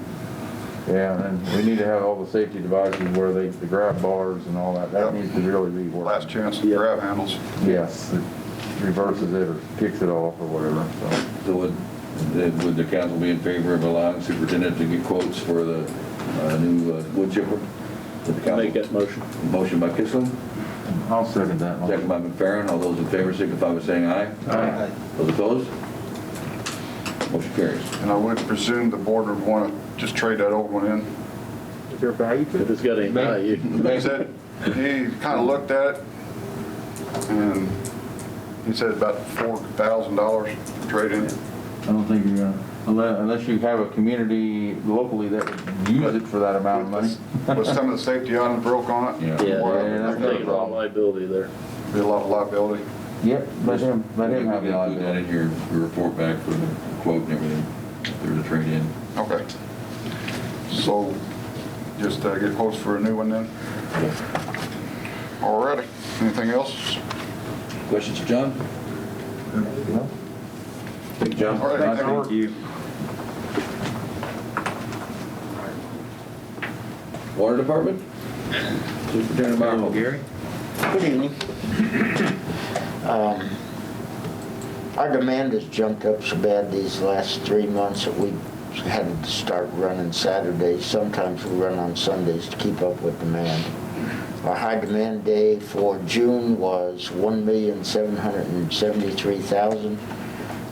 Yeah, and we need to have all the safety devices where the grab bars and all that. That needs to really be working. Last chance grab handles. Yes, it reverses it or kicks it off or whatever. So would the council be in favor of allowing the superintendent to get quotes for the new wood chipper? Make that motion. Motion by Kissling. I'll second that. Second by McFerrin. All those in favor signify by saying aye. Aye. Those opposed? Motion carries. And I would presume the board would want to just trade that old one in. Is there value to it? If it's got any value. He said, he kind of looked at it, and he said about $4,000 trade in. I don't think you're gonna, unless you have a community locally that would use it for that amount of money. With some of the safety items broke on it. Yeah, that's I'm taking a lot of liability there. Be a lot of liability. Yep, let him We have can the include that liability. in your report back for the quote and everything, if there's a trade-in. Okay. So just get quotes for a new one then? Alrighty. Anything else? Questions for John? No? Thank you, John. All right, Thank you. Water Department? Superintendent Marvel. Gary? Good evening. Our demand has jumped up so bad these last 3 months that we had to start running Saturdays. Sometimes we run on Sundays to keep up with demand. Our high demand day for June was 1,773,000.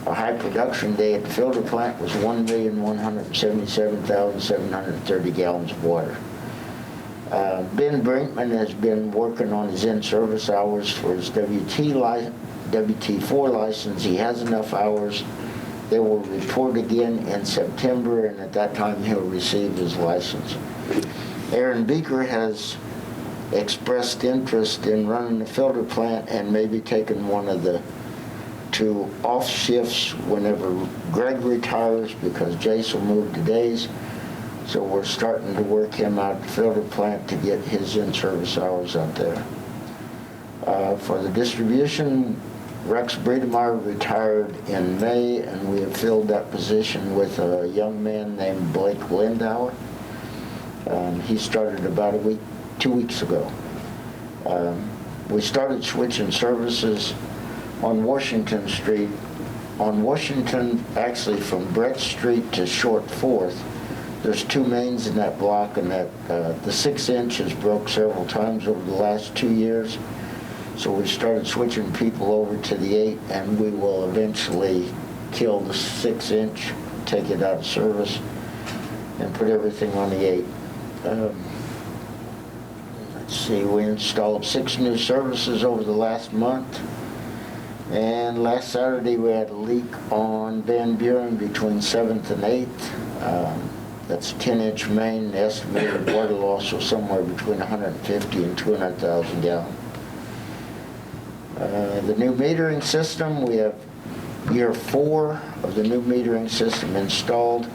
Our high production day at the filter plant was 1,177,730 gallons of water. Ben Brinkman has been working on his in-service hours for his WT4 license. He has enough hours. They will report again in September, and at that time he'll receive his license. Aaron Beaker has expressed interest in running the filter plant and maybe taking one of the 2 off shifts whenever Greg retires, because Jace will move to days. So we're starting to work him out at the filter plant to get his in-service hours out there. For the distribution, Rex Breedemeyer retired in May, and we have filled that position with a young man named Blake Lindauer. He started about 2 weeks ago. We started switching services on Washington Street. On Washington, actually from Brett Street to Short 4th, there's 2 mains in that block, and that the 6-inch has broke several times over the last 2 years. So we started switching people over to the 8, and we will eventually kill the 6-inch, take it out of service, and put everything on the 8. Let's see, we installed 6 new services over the last month. And last Saturday we had a leak on Van Buren between 7th and 8th. That's a 10-inch main. The estimated water loss was somewhere between 150 and 200,000 gallons. The new metering system, we have year 4 of the new metering system installed.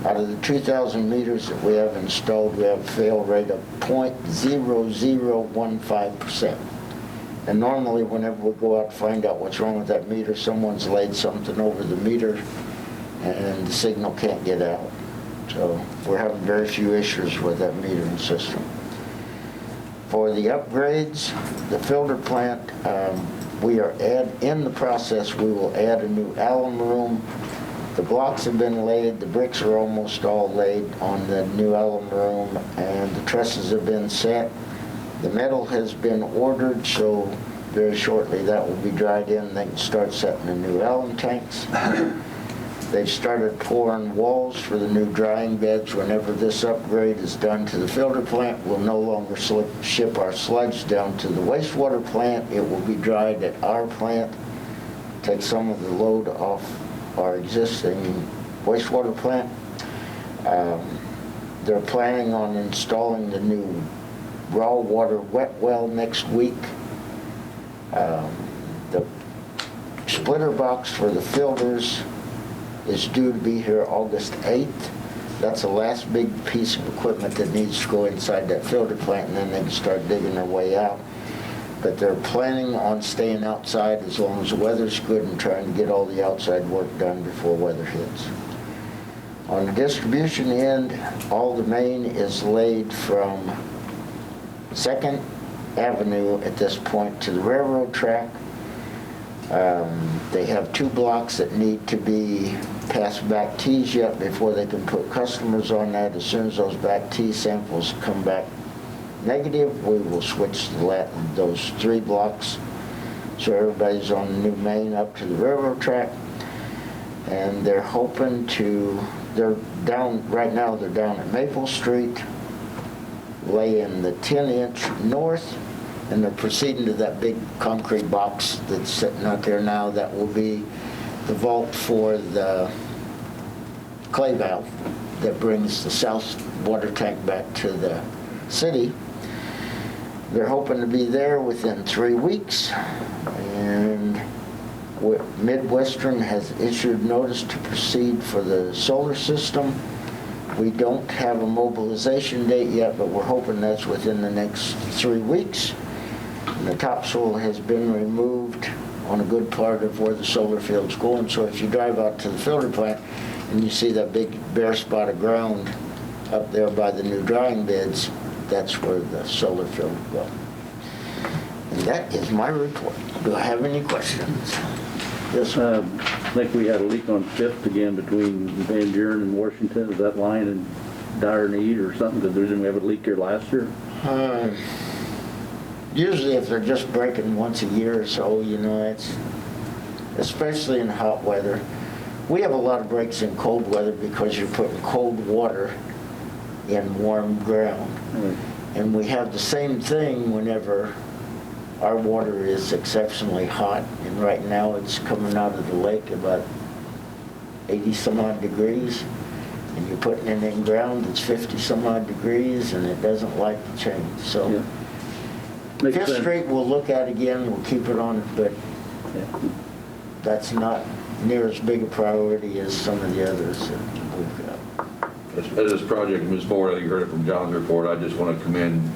Out of the 2,000 meters that we have installed, we have a fail rate of 0.0015%. And normally whenever we go out to find out what's wrong with that meter, someone's laid something over the meter and the signal can't get out. So we're having very few issues with that metering system. For the upgrades, the filter plant, we are in the process, we will add a new alum room. The blocks have been laid, the bricks are almost all laid on the new alum room, and the trusses have been set. The metal has been ordered, so very shortly that will be dried in. They can start setting the new alum tanks. They've started pouring walls for the new drying beds. Whenever this upgrade is done to the filter plant, we'll no longer ship our sludge down to the wastewater plant. It will be dried at our plant, take some of the load off our existing wastewater plant. They're planning on installing the new raw water wet well next week. The splitter box for the filters is due to be here August 8th. That's the last big piece of equipment that needs to go inside that filter plant, and then they can start digging their way out. But they're planning on staying outside as long as the weather's good and trying to get all the outside work done before weather hits. On the distribution end, all the main is laid from 2nd Avenue at this point to the railroad track. They have 2 blocks that need to be past back tees yet before they can put customers on that. As soon as those back tee samples come back negative, we will switch those 3 blocks so everybody's on the new main up to the railroad track. And they're hoping to, they're down, right now they're down at Maple Street, laying the 10-inch north, and they're proceeding to that big concrete box that's sitting out there now. That will be the vault for the clay valve that brings the south water tank back to the city. They're hoping to be there within 3 weeks, and Midwestern has issued notice to proceed for the solar system. We don't have a mobilization date yet, but we're hoping that's within the next 3 weeks. And the topsoil has been removed on a good part of where the solar field's going. So if you drive out to the filter plant and you see that big bare spot of ground up there by the new drying beds, that's where the solar field will go. And that is my report. Do I have any questions? Yes, sir. I think we had a leak on 5th again between Van Buren and Washington. Is that line in dire need or something? Because didn't we have a leak here last year? Usually if they're just breaking once a year or so, you know, it's, especially in hot weather. We have a lot of breaks in cold weather because you're putting cold water in warm ground. And we have the same thing whenever our water is exceptionally hot, and right now it's coming out of the lake about 80 some odd degrees, and you're putting it in ground that's 50 some odd degrees, and it doesn't like to change. So Yeah. Makes Fifth sense. Street we'll look at again, we'll keep it on, but that's not near as big a priority as some of the others that we've got. As this project moves forward, I think you heard it from John's report, I just want to commend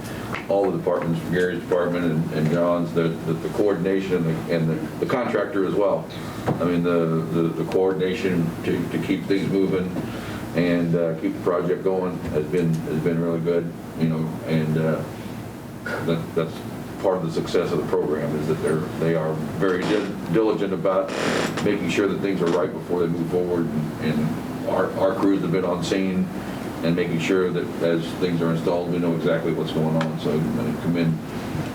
all the departments, from Gary's department and John's, the coordination and the contractor as well. I mean, the coordination to keep things moving and keep the project going has been really good, you know, and that's part of the success of the program, is that they are very diligent about making sure that things are right before they move forward, and our crews have been on scene and making sure that as things are installed, we know exactly what's going on. So I commend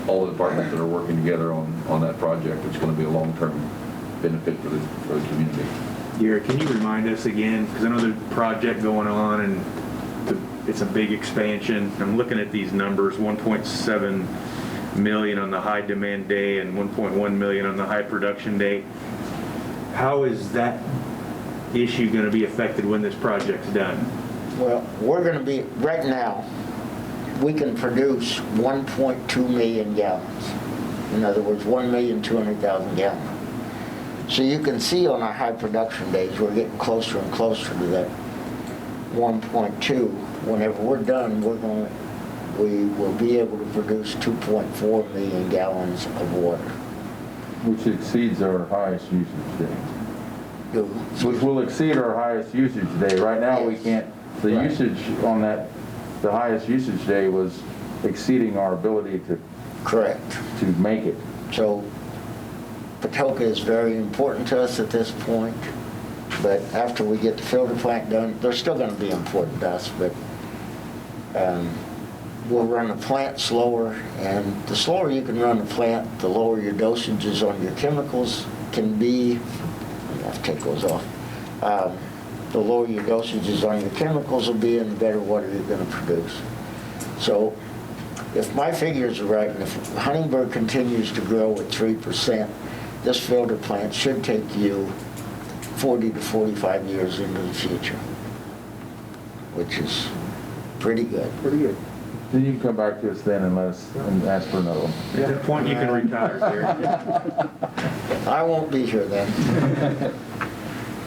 all the departments that are working together on that project. It's going to be a long-term benefit for the community. Gary, can you remind us again, because I know there's a project going on and it's a big expansion. I'm looking at these numbers, 1.7 million on the high demand day and 1.1 million on the high production day. How is that issue going to be affected when this project's done? Well, we're going to be, right now, we can produce 1.2 million gallons. In other words, 1,200,000 gallons. So you can see on our high production days, we're getting closer and closer to that 1.2. Whenever we're done, we will be able to produce 2.4 million gallons of water. Which exceeds our highest usage day. Which will exceed our highest usage day. Right now, we can't, the Right. usage on that, the highest usage day was exceeding our ability to Correct. make it. So Patoka is very important to us at this point, but after we get the filter plant done, they're still going to be important to us, but we'll run the plant slower, and the slower you can run the plant, the lower your dosages on your chemicals can be. I have to take those off. The lower your dosages on your chemicals will be, and the better water you're going to produce. So if my figures are right, and if Huntingburg continues to grow at 3%, this filter plant should take you 40 to 45 years into the future, which is pretty good. Pretty good. Then you can come back to us then and ask for another one. At that point, you can retire, Gary. I won't be here then.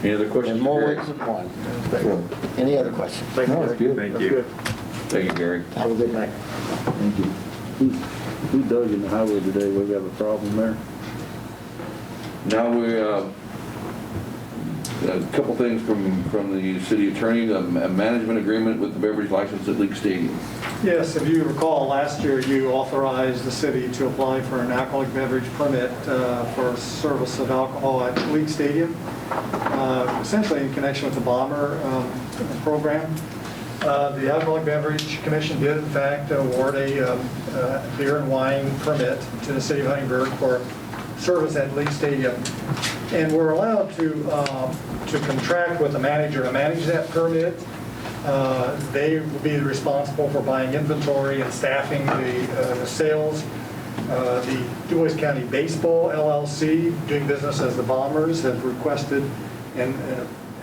Any other questions? In more for Gary? ways than one. Any other questions? No, it's good. Thank That's you. good. Thank you, Gary. Have a good night. Thank you. Who dug in the highway today? We've got a problem there. Now a couple things from the city attorney, a management agreement with the beverage license at League Stadium. Yes, if you recall, last year you authorized the city to apply for an alcoholic beverage permit for service of alcohol at League Stadium, essentially in connection with the Bomber program. The Alcoholic Beverage Commission did in fact award a beer and wine permit to the city of Huntingburg for service at League Stadium. And we're allowed to contract with the manager to manage that permit. They will be responsible for buying inventory and staffing the sales. The DuBois County Baseball LLC, doing business as the Bombers, have requested and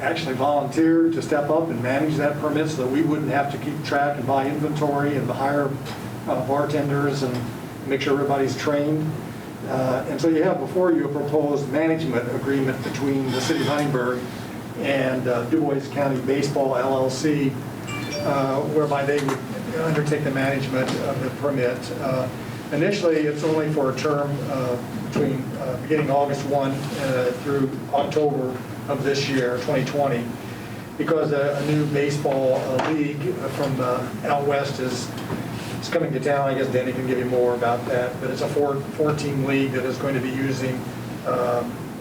actually volunteered to step up and manage that permit so that we wouldn't have to keep track and buy inventory and hire bartenders and make sure everybody's trained. And so you have before you a proposed management agreement between the city of Huntingburg and DuBois County Baseball LLC, whereby they would undertake the management of the permit. Initially, it's only for a term between beginning August 1 through October of this year, 2020, because a new baseball league from out west is coming to town. I guess Danny can give you more about that, but it's a four-team league that is going to be using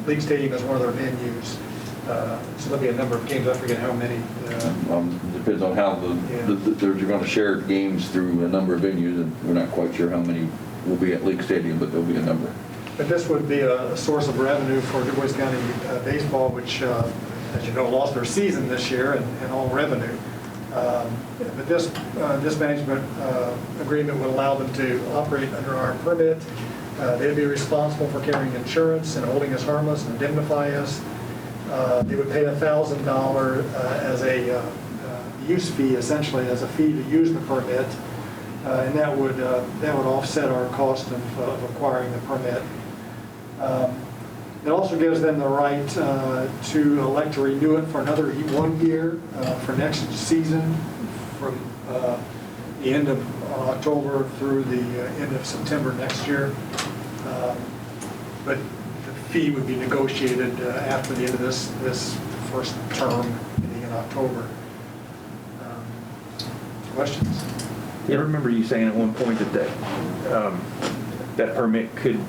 League Stadium as one of their venues. So there'll be a number of games. I forget how many. Depends on how they're going to share games through a number of venues, and we're not quite sure how many will be at League Stadium, but there'll be a number. But this would be a source of revenue for DuBois County Baseball, which, as you know, lost their season this year and all revenue. But this management agreement would allow them to operate under our permit. They'd be responsible for carrying insurance and holding us harmless and indemnify us. They would pay $1,000 as a use fee, essentially as a fee to use the permit, and that would offset our cost of acquiring the permit. It also gives them the right to elect to renew it for another 1 year for next season, from the end of October through the end of September next year. But the fee would be negotiated after the end of this first term, beginning in October. Questions? I remember you saying at one point that permit could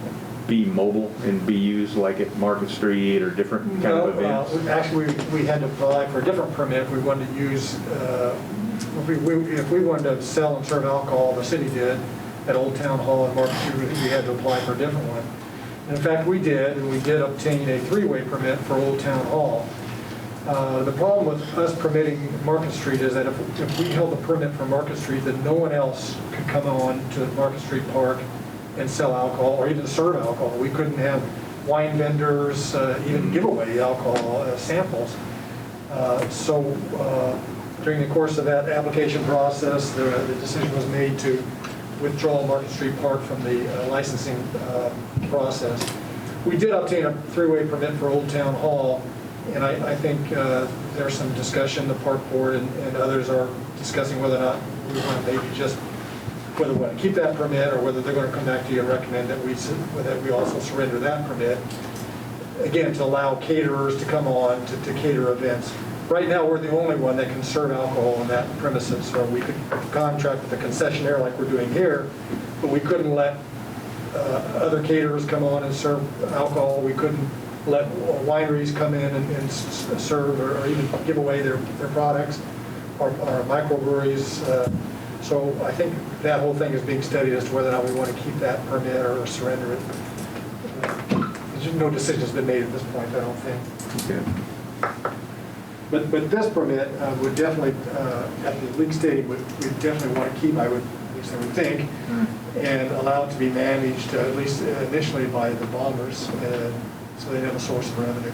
be mobile and be used like at Market Street or different kind of events? Actually, we had to apply for a different permit if we wanted to use, if we wanted to sell and serve alcohol, the city did, at Old Town Hall and Market Street, we had to apply for a different one. And in fact, we did, and we did obtain a three-way permit for Old Town Hall. The problem with us permitting Market Street is that if we held the permit for Market Street, then no one else could come on to Market Street Park and sell alcohol or even serve alcohol. We couldn't have wine vendors, even give away alcohol samples. So during the course of that application process, the decision was made to withdraw Market Street Park from the licensing process. We did obtain a three-way permit for Old Town Hall, and I think there's some discussion, the park board and others are discussing whether or not we want to maybe just, whether we want to keep that permit or whether they're going to come back to you and recommend that we also surrender that permit, again, to allow caterers to come on to cater events. Right now, we're the only one that can serve alcohol on that premises, so we could contract with the concessionaire like we're doing here, but we couldn't let other caterers come on and serve alcohol. We couldn't let wineries come in and serve or even give away their products, or microbreweries. So I think that whole thing is being studied as to whether or not we want to keep that permit or surrender it. There's no decision has been made at this point, I don't think. Okay. But this permit would definitely, at the league stadium, we definitely want to keep, at least I would think, and allow it to be managed, at least initially, by the Bombers, so they'd have a source of revenue.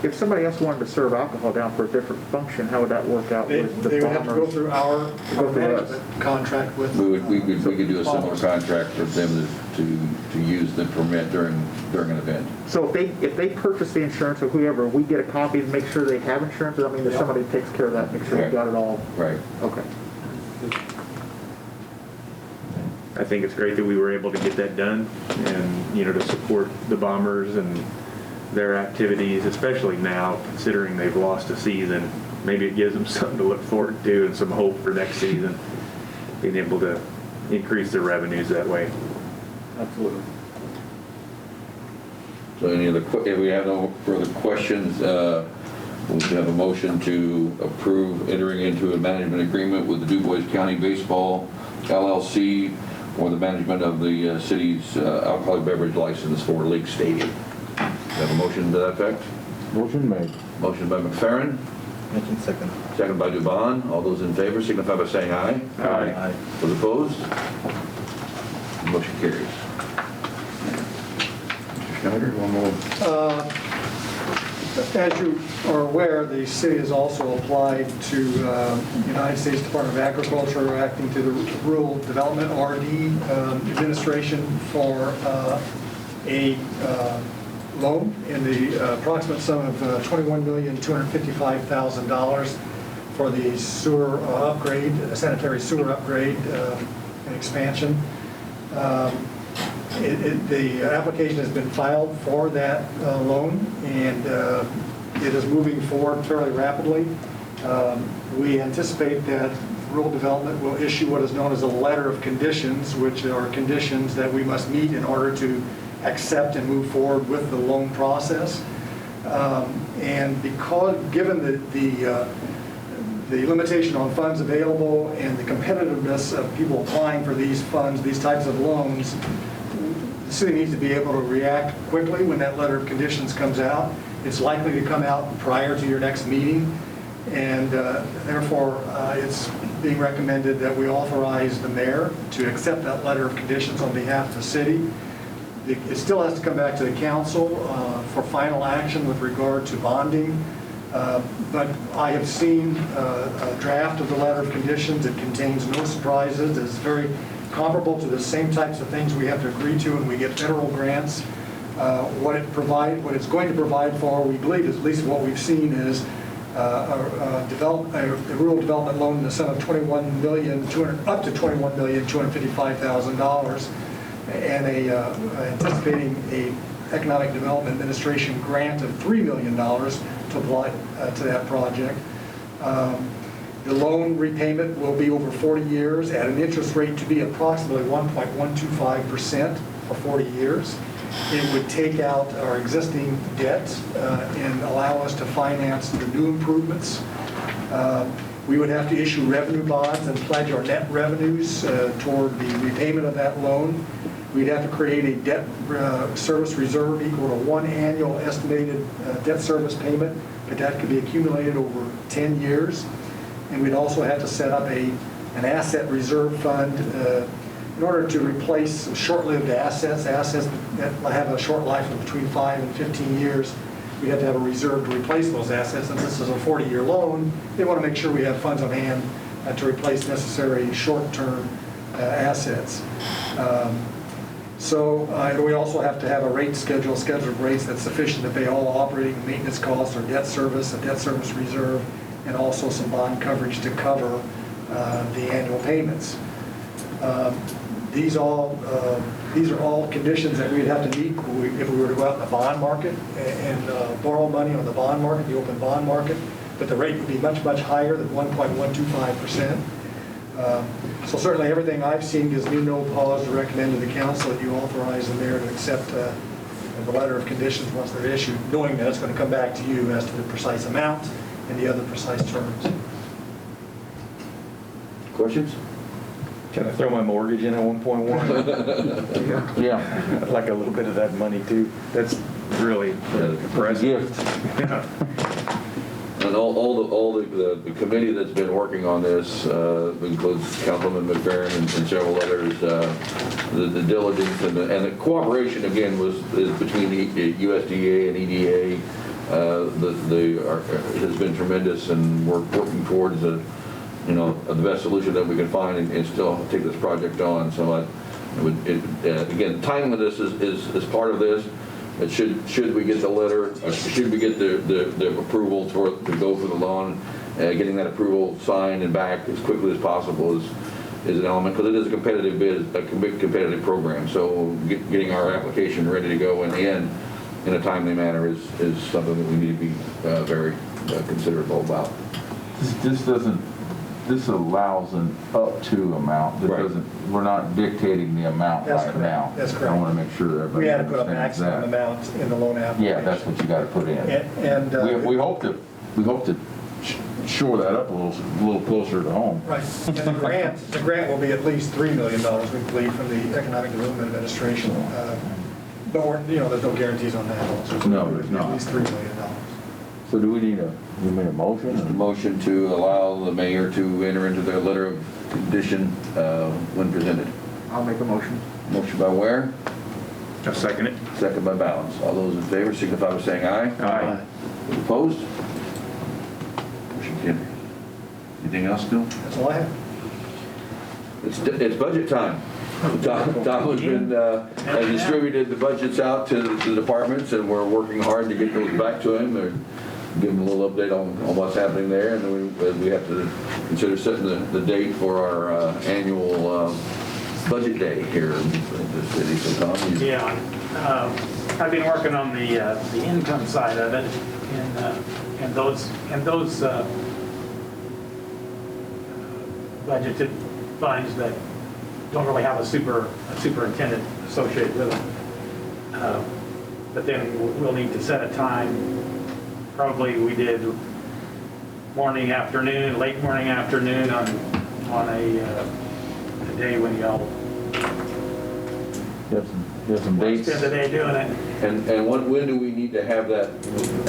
If somebody else wanted to serve alcohol down for a different function, how would that work out with the They would have to go Bombers? through our management contract with. We could do a similar contract for them to use the permit during an event. So if they purchase the insurance or whoever, we get a copy to make sure they have insurance? I mean, there's somebody that takes care of that, make sure you got it all? Right. Okay. I think it's great that we were able to get that done and, to support the Bombers and their activities, especially now, considering they've lost a season. Maybe it gives them something to look forward to and some hope for next season, being able to increase their revenues that way. Absolutely. So if we have no further questions, we'll have a motion to approve entering into a management agreement with the Du Bois County Baseball LLC for the management of the city's alcoholic beverage license for League Stadium. Have a motion to that effect? Motion made. Motion by McFerrin. Second. Second by Dubon. All those in favor signify by saying aye. Aye. Those opposed? Motion carries. Mr. Schneider, one more. As you are aware, the city has also applied to the United States Department of Agriculture, acting to the Rural Development, RD, administration for a loan in the approximate sum of $21,255,000 for the sewer upgrade, sanitary sewer upgrade and expansion. The application has been filed for that loan, and it is moving forward fairly rapidly. We anticipate that Rural Development will issue what is known as a letter of conditions, which are conditions that we must meet in order to accept and move forward with the loan process. And given the limitation on funds available and the competitiveness of people applying for these funds, these types of loans, the city needs to be able to react quickly when that letter of conditions comes out. It's likely to come out prior to your next meeting. And therefore, it's being recommended that we authorize the mayor to accept that letter of conditions on behalf of the city. It still has to come back to the council for final action with regard to bonding. But I have seen a draft of the letter of conditions. It contains no surprises. It's very comparable to the same types of things we have to agree to when we get federal grants. What it's going to provide for, we believe, at least what we've seen, is a rural development loan in the sum of up to $21,255,000, and anticipating a Economic Development Administration grant of $3 million to apply to that project. The loan repayment will be over 40 years at an interest rate to be approximately 1.125% for 40 years. It would take out our existing debt and allow us to finance the new improvements. We would have to issue revenue bonds and pledge our net revenues toward the repayment of that loan. We'd have to create a debt service reserve equal to one annual estimated debt service payment, but that could be accumulated over 10 years. And we'd also have to set up an asset reserve fund in order to replace short-lived assets that have a short life of between 5 and 15 years. We have to have a reserve to replace those assets, and this is a 40-year loan. They want to make sure we have funds on hand to replace necessary short-term assets. We also have to have a rate schedule of rates that's sufficient to pay all operating and maintenance costs, or debt service, a debt service reserve, and also some bond coverage to cover the annual payments. These are all conditions that we'd have to meet if we were to go out in the bond market and borrow money on the bond market, the open bond market, but the rate would be much, much higher than 1.125%. So certainly everything I've seen gives me no pause to recommend to the council that you authorize the mayor to accept the letter of conditions once they're issued, knowing that it's going to come back to you as to the precise amount and the other precise terms. Questions? Can I throw my mortgage in at 1.1? Yeah. I'd like a little bit of that money too. That's really impressive. And all the committee that's been working on this includes Councilman McFerrin and several others. The diligence and the cooperation again is between the USDA and EDA. Has been tremendous, and we're working towards the best solution that we can find and still take this project on. So again, timeliness is part of this. It should we get the letter, should we get the approval to go for the loan, getting that approval signed and back as quickly as possible is an element, because it is a competitive bid, a competitive program. So getting our application ready to go in a timely manner is something that we need to be very considerate about. This allows an up to amount. That Right. we're not dictating the amount That's right correct. now. That's correct. I want to make sure that everybody We had to put a understands maximum that. amount in the loan application. Yeah, that's what you got to put in. And We hope to shore that up a little closer to home. right. And the grant will be at least $3 million, we believe, from the Economic Development Administration. But there's no guarantees on that also. No, there's not. At least $3 million. So do we need a motion? A motion to allow the mayor to enter into their letter of condition when presented. I'll make a motion. Motion by Ware, I'll second it. second by Balance. All those in favor signify by saying aye. Aye. Those opposed? Motion carries. Anything else, Bill? That's all I have. It's budget time. Tom has been, has distributed the budgets out to the departments, and we're working hard to get those back to him, and give him a little update on what's happening there. And then we have to consider setting the date for our annual budget day here in the city. So Tom, Yeah, I've been working on the income side of it, and those budgeted funds that don't really have a superintendent associated with them. But then we'll need to set a time. Probably we did morning, afternoon, late morning, afternoon on a day when y'all You have some dates? spend the day doing it. And when do we need to have that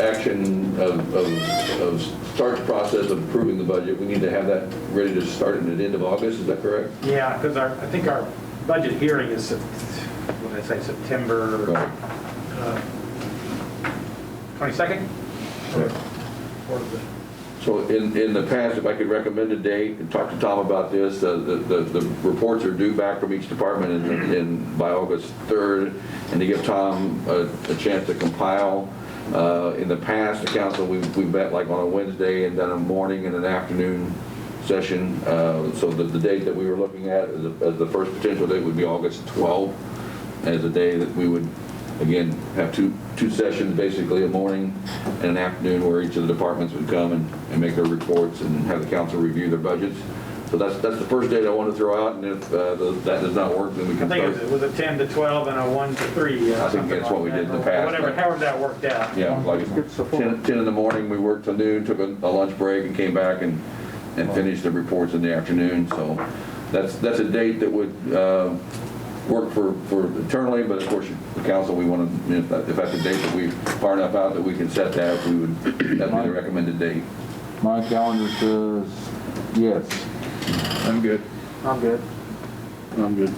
action of start the process of approving the budget? We need to have that ready to start at the end of August, is that correct? Yeah, because I think our budget hearing is, what did I say, September Right. 22nd? Or is it? So in the past, if I could recommend a date and talk to Tom about this, the reports are due back from each department by August 3rd, and to give Tom a chance to compile. In the past, the council, we've met like on a Wednesday and done a morning and an afternoon session. So the date that we were looking at as the first potential date would be August 12th, as a day that we would, again, have two sessions, basically a morning and an afternoon, where each of the departments would come and make their reports and have the council review their budgets. So that's the first date I want to throw out, and if that does not work, then we can I start. think it was a 10 to 12 and a 1 to 3. I think that's what we did in the past. Whatever, however that worked out. Yeah, like 10 in the morning, we worked till noon, took a lunch break, and came back and finished the reports in the afternoon. So that's a date that would work for internally, but of course, the council, we want to, if that's a date that we far enough out that we can set that, that'd be the recommended date. My calendar says yes. I'm good. I'm good. I'm good.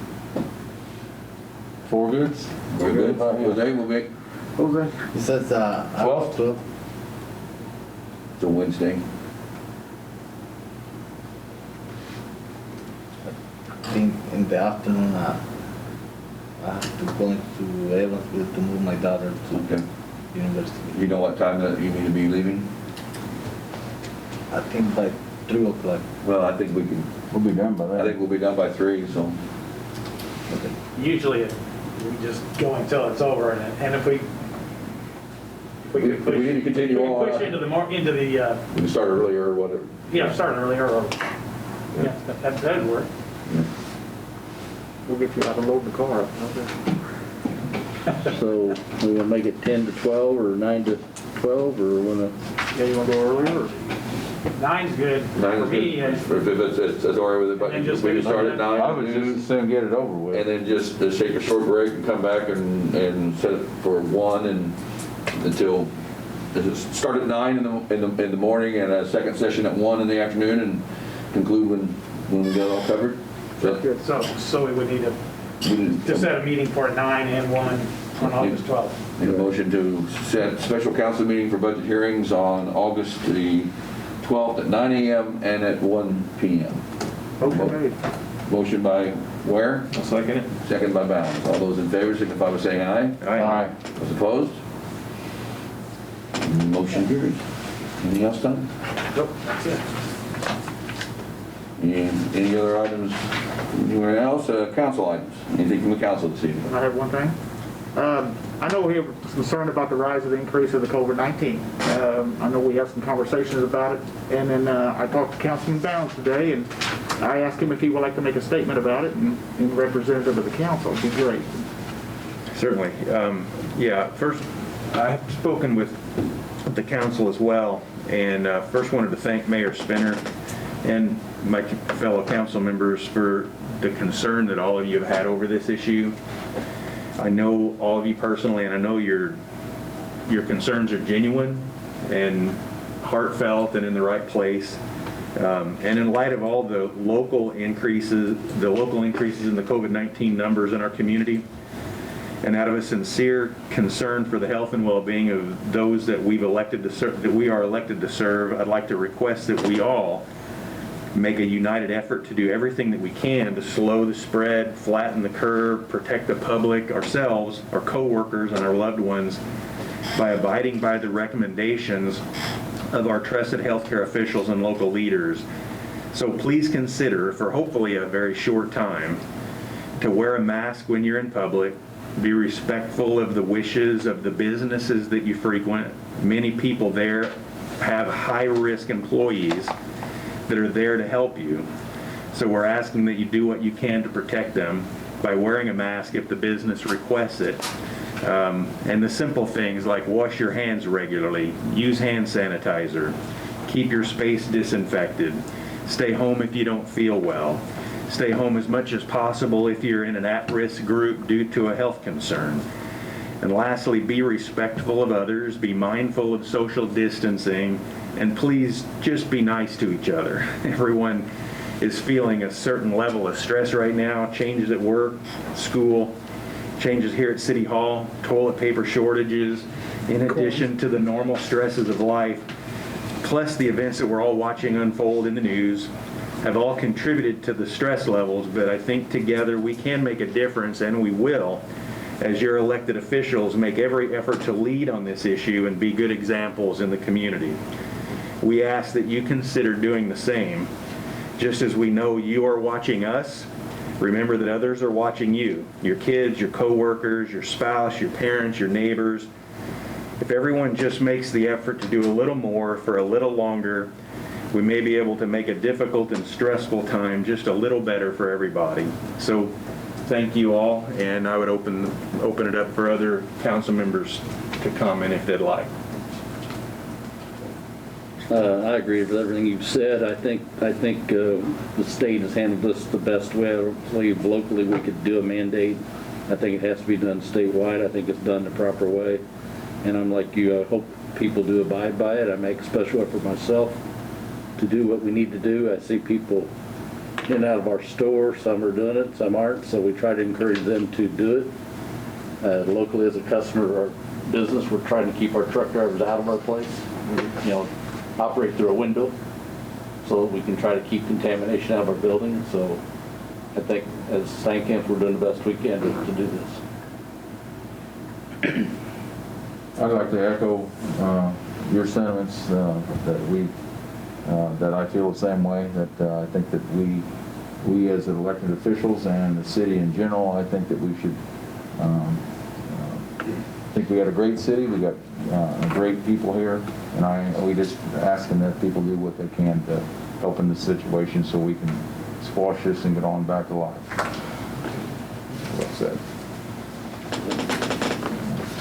Four goods? We're good? Jose will make, Jose? It says, 12? it's a Wednesday. I think in the afternoon, I have to go into Evansville to move my daughter to Okay. university. You know what time that you need to be leaving? I think by 3 o'clock. Well, I think we can, We'll be done by then. I think we'll be done by 3, so. Usually, we just go until it's over, and if we could If we need to continue we could on, push into the, we can start earlier or whatever. start earlier, or, yeah, that'd work. We'll get you out and load the car up. So we want to make it 10 to 12 or 9 to 12, or want to? Yeah, you want to go earlier? Or? 9's good. Nine For is me, good. If it's all right with it, but And we just can finish start it at at 9. I would just soon get it over with. And then just take a short break and come back and set it for 1 and until, start at 9 in the morning and a second session at 1 in the afternoon and conclude when we got it all covered. so we would need to set a meeting for 9 and 1 on August 12th. Need a motion to set special council meeting for budget hearings on August the 12th at 9 a.m. and at 1 p.m. Motion made. Motion by Ware, I'll second it. second by Bounds. All those in favor signify by saying aye. Aye. Those opposed? Motion carries. Anything else, Tom? Nope, that's it. And any other items, anywhere else? Council items? Anything from the council this evening? I have one thing. I know we are concerned about the rise of the increase of the COVID-19. I know we have some conversations about it, and then I talked to Councilman Bounds today, and I asked him if he would like to make a statement about it, and representative of the council would be great. Certainly. Yeah, first, I have spoken with the council as well, and first wanted to thank Mayor Spinner and my fellow council members for the concern that all of you have had over this issue. I know all of you personally, and I know your concerns are genuine and heartfelt and in the right place. And in light of all the local increases in the COVID-19 numbers in our community, and out of a sincere concern for the health and well-being of those that we are elected to serve, I'd like to request that we all make a united effort to do everything that we can to slow the spread, flatten the curve, protect the public, ourselves, our co-workers, and our loved ones by abiding by the recommendations of our trusted healthcare officials and local leaders. So please consider, for hopefully a very short time, to wear a mask when you're in public, be respectful of the wishes of the businesses that you frequent. Many people there have high-risk employees that are there to help you. So we're asking that you do what you can to protect them by wearing a mask if the business requests it. And the simple things like wash your hands regularly, use hand sanitizer, keep your space disinfected, stay home if you don't feel well, stay home as much as possible if you're in an at-risk group due to a health concern. And lastly, be respectful of others, be mindful of social distancing, and please just be nice to each other. Everyone is feeling a certain level of stress right now, changes at work, school, changes here at City Hall, toilet paper shortages, in addition to the normal stresses of life, plus the events that we're all watching unfold in the news, have all contributed to the stress levels, but I think together we can make a difference, and we will, as your elected officials, make every effort to lead on this issue and be good examples in the community. We ask that you consider doing the same. Just as we know you are watching us, remember that others are watching you, your kids, your coworkers, your spouse, your parents, your neighbors. If everyone just makes the effort to do a little more for a little longer, we may be able to make a difficult and stressful time just a little better for everybody. So thank you all, and I would open it up for other council members to comment if they'd like. I agree with everything you've said. I think the state has handled this the best way. I don't believe locally we could do a mandate. I think it has to be done statewide. I think it's done the proper way. And I'm like you, I hope people do abide by it. I make a special effort myself to do what we need to do. I see people in and out of our store. Some are doing it, some aren't. So we try to encourage them to do it. Locally, as a customer of our business, we're trying to keep our truck drivers out of our place. Operate through a window so that we can try to keep contamination out of our building. So I think as St. Camp, we're doing the best we can to do this. I'd like to echo your sentiments that I feel the same way, that I think that we as elected officials and the city in general, I think that we should I think we got a great city, we got great people here, and we just asking that people do what they can to help in this situation so we can squash this and get on back to life. Well said.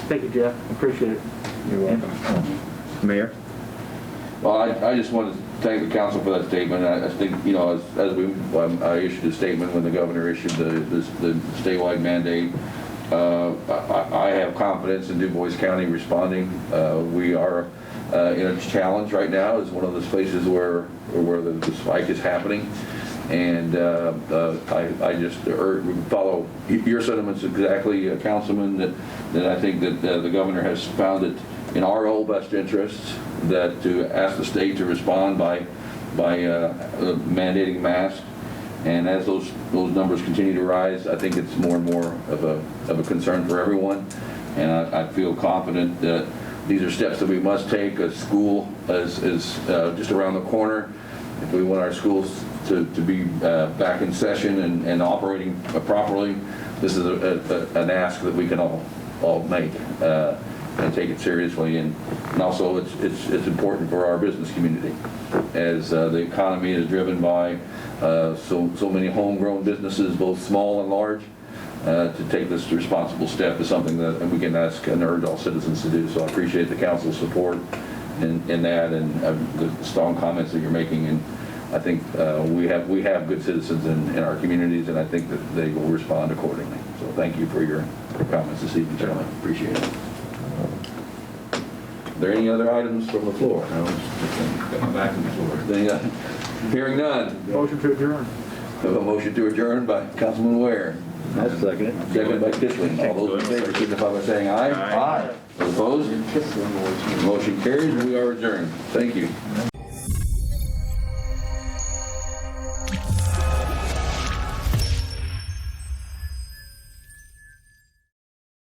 Thank you, Jeff. Appreciate it. You're welcome. Mayor? Well, I just want to thank the council for that statement. I think, as I issued a statement when the governor issued the statewide mandate, I have confidence in Du Bois County responding. We are in a challenge right now. It's one of those places where the spike is happening. And I just follow your sentiments exactly, Councilman, that I think that the governor has found it in our whole best interests that to ask the state to respond by mandating masks. And as those numbers continue to rise, I think it's more and more of a concern for everyone. And I feel confident that these are steps that we must take. A school is just around the corner. If we want our schools to be back in session and operating properly, this is an ask that we can all make and take it seriously. And also, it's important for our business community, as the economy is driven by so many homegrown businesses, both small and large. To take this responsible step is something that we can ask and urge all citizens to do. So I appreciate the council's support in that, and the strong comments that you're making. And I think we have good citizens in our communities, and I think that they will respond accordingly. So thank you for your comments this evening, gentlemen. Appreciate it. Are there any other items from the floor? No, come back to the floor. Hearing none. Motion to adjourn. We have a motion to adjourn by Councilman Ware. I'll second it. Second by Kissling. All those in favor signify by saying aye. Aye. Opposed? Motion carries. We are adjourned. Thank you.